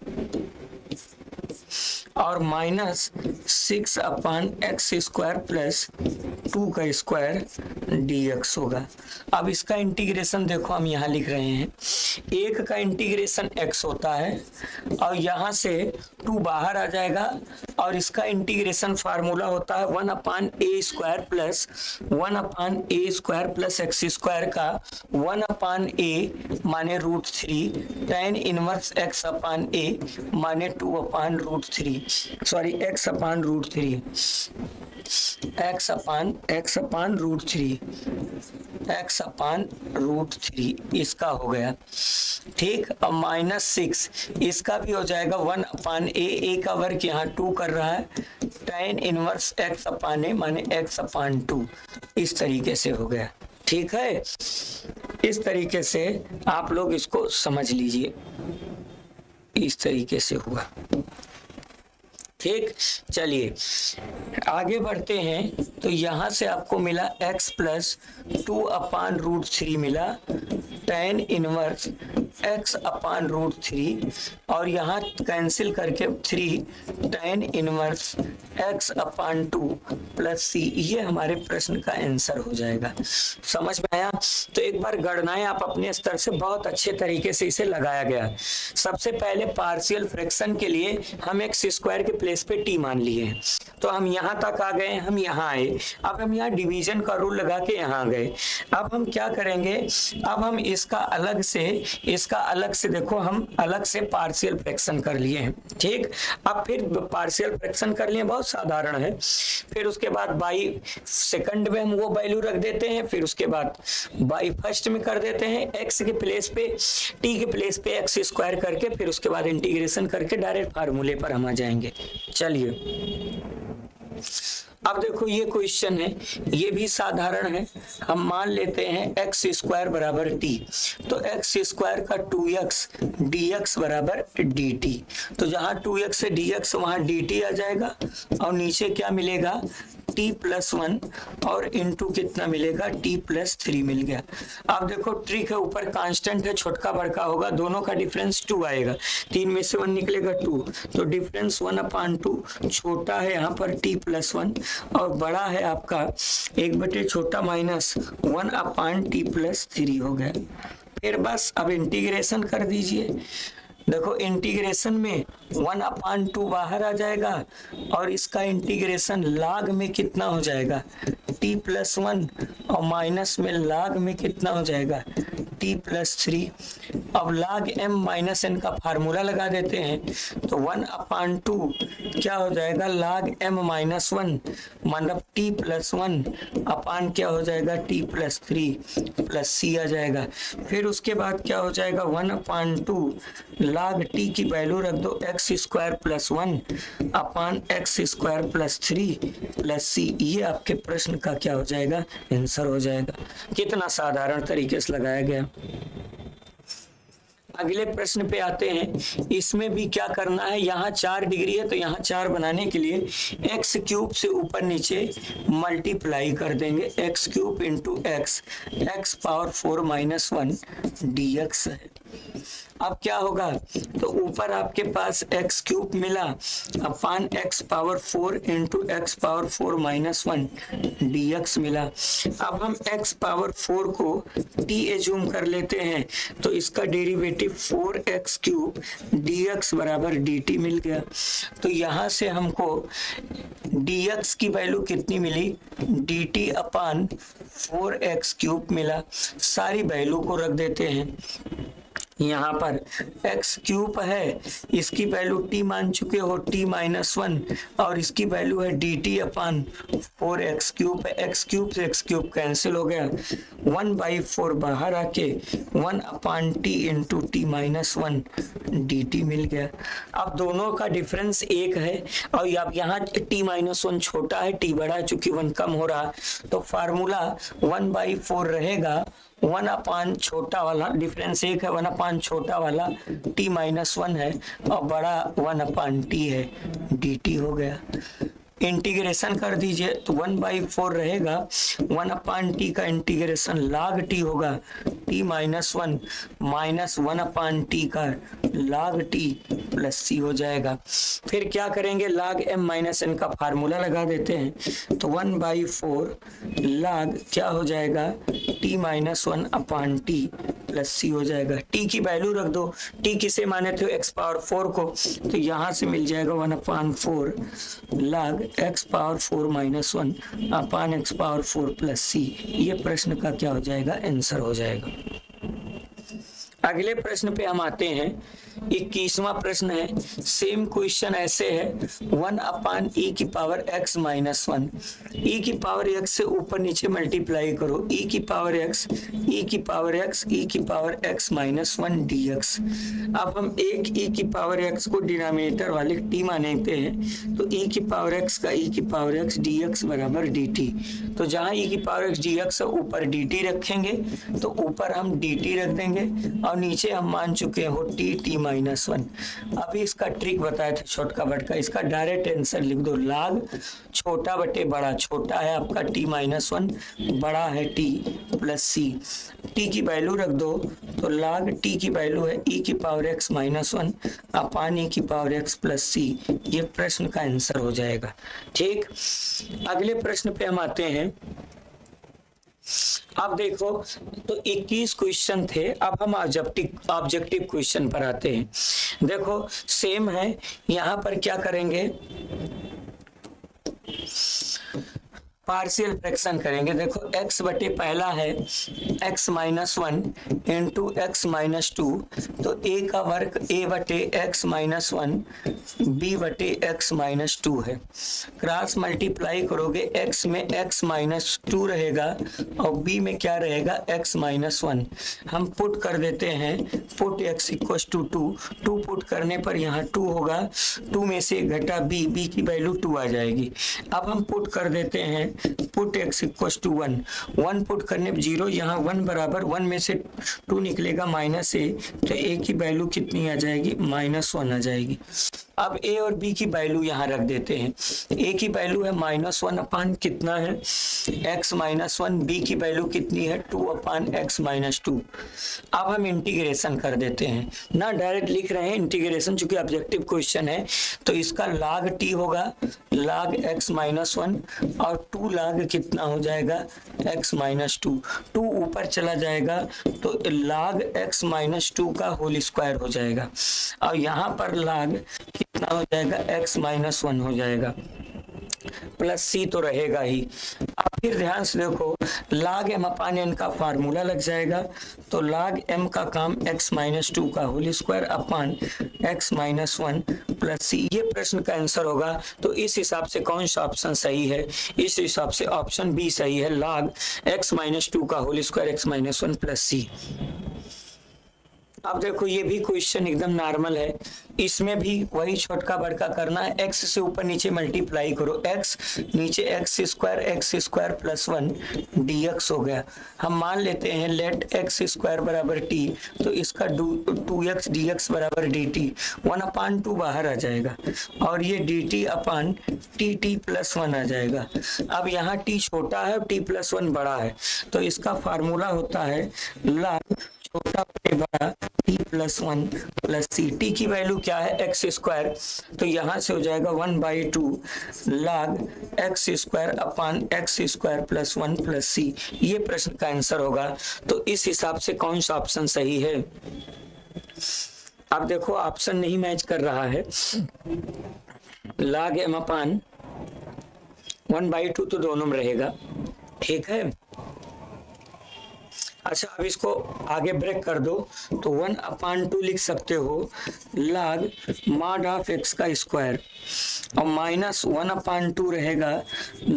और -6 अपान x² प्लस 2 का स्क्वायर dx होगा। अब इसका इंटीग्रेशन देखो हम यहाँ लिख रहे हैं, एक का इंटीग्रेशन x होता है और यहाँ से 2 बाहर आ जाएगा और इसका इंटीग्रेशन फार्मूला होता है 1/a² plus 1/a² plus x² का 1/a माने √3 tan इनवर्स x/a माने 2/√3, सॉरी x/√3, x/√3 इसका हो गया, ठीक। अब -6 इसका भी हो जाएगा 1/a का वर्ग यहाँ 2 कर रहा है, tan इनवर्स x/a माने x/2, इस तरीके से हो गया, ठीक है। इस तरीके से आप लोग इसको समझ लीजिए, इस तरीके से हुआ, ठीक। चलिए आगे बढ़ते हैं, तो यहाँ से आपको मिला x + 2/√3 मिला, tan इनवर्स x/√3 और यहाँ कैंसिल करके 3 tan inverse x/2 plus c, ये हमारे प्रश्न का आंसर हो जाएगा। समझ में आया? तो एक बार गणनाएं आप अपने स्तर से बहुत अच्छे तरीके से इसे लगाया गया। सबसे पहले पार्शियल फ्रैक्शन के लिए हम x² के प्लेस पे t मान लिए हैं, तो हम यहाँ तक आ गए, हम यहाँ आए, अब हम यहाँ डिवीजन का रूल लगा के यहाँ आ गए। अब हम क्या करेंगे, अब हम इसका अलग से देखो, हम अलग से पार्शियल फ्रैक्शन कर लिए हैं, ठीक। अब फिर पार्शियल फ्रैक्शन कर लिए, बहुत साधारण है। फिर उसके बाद बाई सेकंड में हम वो वैल्यू रख देते हैं, फिर उसके बाद बाई फर्स्ट में कर देते हैं, x के प्लेस पे t के प्लेस पे x² करके, फिर उसके बाद इंटीग्रेशन करके डायरेक्ट फार्मूले पर हम आ जाएंगे। चलिए अब देखो ये क्वेश्चन है, ये भी साधारण है। हम मान लेते हैं x² बराबर t, तो x² का 2x dx बराबर dt, तो जहाँ 2x से dx वहाँ dt आ जाएगा और नीचे क्या मिलेगा, t प्लस 1 और इंटू कितना मिलेगा t प्लस 3 मिल गया। अब देखो ट्रिक है, ऊपर कांस्टेंट है, छोटका बड़का होगा, दोनों का डिफरेंस 2 आएगा, 3 में से 1 निकलेगा 2, तो डिफरेंस 1/2, छोटा है यहाँ पर t प्लस 1 और बड़ा है आपका 1 छोटा माइनस 1/t प्लस 3 हो गया। फिर बस अब इंटीग्रेशन कर दीजिए। देखो इंटीग्रेशन में 1/2 बाहर आ जाएगा और इसका इंटीग्रेशन लाग में कितना हो जाएगा t प्लस 1 और माइनस में लाग में कितना हो जाएगा t प्लस 3। अब लाग m माइनस n का फार्मूला लगा देते हैं, तो 1/2 क्या हो जाएगा लाग m माइनस 1 मतलब t प्लस 1 अपान क्या हो जाएगा t प्लस 3 प्लस c आ जाएगा। फिर उसके बाद क्या हो जाएगा 1/2 लाग t की वैल्यू रख दो x square plus 1 upon x square plus 3 plus c। ये आपके प्रश्न का क्या हो जाएगा आंसर हो जाएगा। कितना साधारण तरीके से लगाया गया। अगले प्रश्न पे आते हैं। इसमें भी क्या करना है, यहाँ 4 डिग्री है तो यहाँ 4 बनाने के लिए एक्स क्यूब से ऊपर नीचे मल्टीप्लाई कर देंगे, x cube into x, x power 4 minus 1 dx है। अब क्या होगा, तो ऊपर आपके पास एक्स क्यूब मिला upon x power 4 into x power 4 minus 1 dx मिला। अब हम एक्स पावर 4 को t एज्यूम कर लेते हैं, तो इसका डेरिवेटिव 4x क्यूब dx बराबर dt मिल गया। तो यहाँ से हमको dx की वैल्यू कितनी मिली, dt अपान 4x क्यूब मिला। सारी वैल्यू को रख देते हैं। यहाँ पर x क्यूब है, इसकी वैल्यू t मान चुके हो t माइनस 1 और इसकी वैल्यू है dt अपान 4x क्यूब है। x क्यूब से x क्यूब कैंसिल हो गया, 1/4 बाहर आके 1/t into t minus 1 dt मिल गया। अब दोनों का डिफरेंस 1 है और अब यहाँ t माइनस 1 छोटा है, t बड़ा है, चूंकि 1 कम हो रहा तो फार्मूला 1/4 रहेगा, 1/, छोटा वाला डिफरेंस 1 है, 1/, छोटा वाला t माइनस 1 है और बड़ा 1/t है, dt हो गया। इंटीग्रेशन कर दीजिए तो 1/4 रहेगा, 1/t का इंटीग्रेशन लाग t होगा, t माइनस 1 माइनस 1/t का लाग t प्लस c हो जाएगा। फिर क्या करेंगे, लाग m माइनस n का फार्मूला लगा देते हैं, तो 1/4 लाग क्या हो जाएगा t minus 1/t plus c हो जाएगा। t की वैल्यू रख दो, t किसे माने थे x पावर 4 को, तो यहाँ से मिल जाएगा 1/4 लाग x power 4 minus 1 upon x power 4 plus c। ये प्रश्न का क्या हो जाएगा आंसर हो जाएगा। अगले प्रश्न पे हम आते हैं। 21वां प्रश्न है। सेम क्वेश्चन ऐसे है, 1/e की पावर x माइनस 1, e की पावर x से ऊपर नीचे मल्टीप्लाई करो, e की पावर x, e की पावर x, e की पावर x माइनस 1 dx। अब हम एक e की पावर x को डिनोमिनेटर वाले t मानते हैं, तो e की पावर x का e की पावर x dx बराबर dt। तो जहाँ e की पावर x dx ऊपर dt रखेंगे तो ऊपर हम dt रख देंगे और नीचे हम मान चुके हो t माइनस 1। अभी इसका ट्रिक बताया था छोटका बटका, इसका डायरेक्ट आंसर लिख दो, लाग छोटा बटे बड़ा, छोटा है आपका t माइनस 1, बड़ा है t प्लस c। t की वैल्यू रख दो तो लाग t की वैल्यू है e की पावर x माइनस 1 अपान e की पावर x प्लस c। ये प्रश्न का आंसर हो जाएगा। ठीक, अगले प्रश्न पे हम आते हैं। अब देखो तो 21 क्वेश्चन थे, अब हम ऑब्जेक्टिव क्वेश्चन पर आते हैं। देखो सेम है, यहाँ पर क्या करेंगे, पार्शियल फ्रैक्शन करेंगे। देखो x बटे पहला है x minus 1 into x minus 2, तो a का वर्ग a बटे x माइनस 1 b बटे x माइनस 2 है। क्रॉस मल्टीप्लाई करोगे, x में x माइनस 2 रहेगा और b में क्या रहेगा x माइनस 1। हम पुट कर देते हैं, put x equal to 2 put करने पर यहाँ 2 होगा, 2 में से घटा b की वैल्यू 2 आ जाएगी। अब हम पुट कर देते हैं put x equal to 1, 1 put करने पर 0, यहाँ 1 बराबर 1 में से 2 निकलेगा -a, तो a की वैल्यू कितनी आ जाएगी, -1 आ जाएगी। अब a और b की वैल्यू यहाँ रख देते हैं। a की वैल्यू है -1 अपान कितना है, x -1, b की वैल्यू कितनी है, 2 अपान x -2। अब हम इंटीग्रेशन कर देते हैं ना, डायरेक्ट लिख रहे हैं इंटीग्रेशन, चूंकि ऑब्जेक्टिव क्वेश्चन है तो इसका log t होगा log x -1 और 2 log कितना हो जाएगा, x -2, 2 ऊपर चला जाएगा तो log x -2 का होल स्क्वायर हो जाएगा, और यहाँ पर log कितना हो जाएगा, x -1 हो जाएगा, प्लस c तो रहेगा ही। अब फिर ध्यान से देखो, log m अपान n का फार्मूला लग जाएगा, तो log m का काम x -2 का whole square upon x -1 plus c, ये प्रश्न का आंसर होगा। तो इस हिसाब से कौन सा ऑप्शन सही है, इस हिसाब से ऑप्शन बी सही है, log x -2 का whole square x -1 plus c। अब देखो ये भी क्वेश्चन एकदम नॉर्मल है, इसमें भी वही छोटका बड़का करना है, x से ऊपर नीचे मल्टीप्लाई करो, x नीचे x स्क्वायर प्लस 1 dx हो गया। हम मान लेते हैं लेट x स्क्वायर बराबर t, तो इसका 2x dx बराबर dt, 1 अपान 2 बाहर आ जाएगा और ये dt अपान t प्लस 1 आ जाएगा। अब यहाँ t छोटा है और t प्लस 1 बड़ा है, तो इसका फार्मूला होता है log छोटा बटे बड़ा t plus 1 plus c। t की वैल्यू क्या है, x स्क्वायर, तो यहाँ से हो जाएगा 1/2 log x square upon x square plus 1 plus c, ये प्रश्न का आंसर होगा। तो इस हिसाब से कौन सा ऑप्शन सही है। अब देखो ऑप्शन नहीं मैच कर रहा है, log m अपान 1/2 तो दोनों में रहेगा, ठीक है। अच्छा अब इसको आगे ब्रेक कर दो, तो 1 अपान 2 लिख सकते हो log mod ऑफ x का स्क्वायर, और -1 अपान 2 रहेगा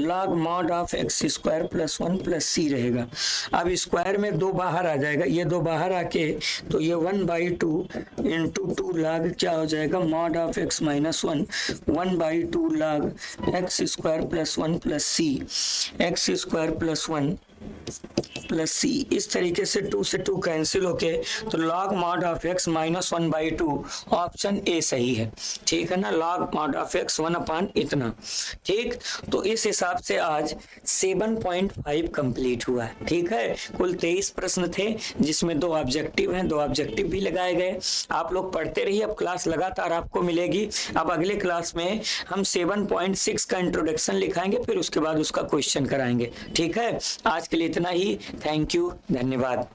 log mod of x square plus 1 plus c रहेगा। अब स्क्वायर में 2 बाहर आ जाएगा, ये 2 बाहर आके तो ये 1/2 इंटू 2 log क्या हो जाएगा, mod of x -1 1/2 log x square plus 1 plus c, x square plus 1 plus c। इस तरीके से 2 से 2 कैंसिल होके तो log mod of x -1/2 option A सही है, ठीक है ना, log mod ऑफ x 1 अपान इतना, ठीक। तो इस हिसाब से आज 7.5 कंप्लीट हुआ, ठीक है। कुल 23 प्रश्न थे जिसमें 2 ऑब्जेक्टिव हैं, 2 ऑब्जेक्टिव भी लगाए गए। आप लोग पढ़ते रहिए, अब क्लास लगातार आपको मिलेगी। अब अगले क्लास में हम 7.6 का इंट्रोडक्शन लिखाएंगे, फिर उसके बाद उसका क्वेश्चन कराएंगे, ठीक है। आज के लिए इतना ही, थैंक यू, धन्यवाद।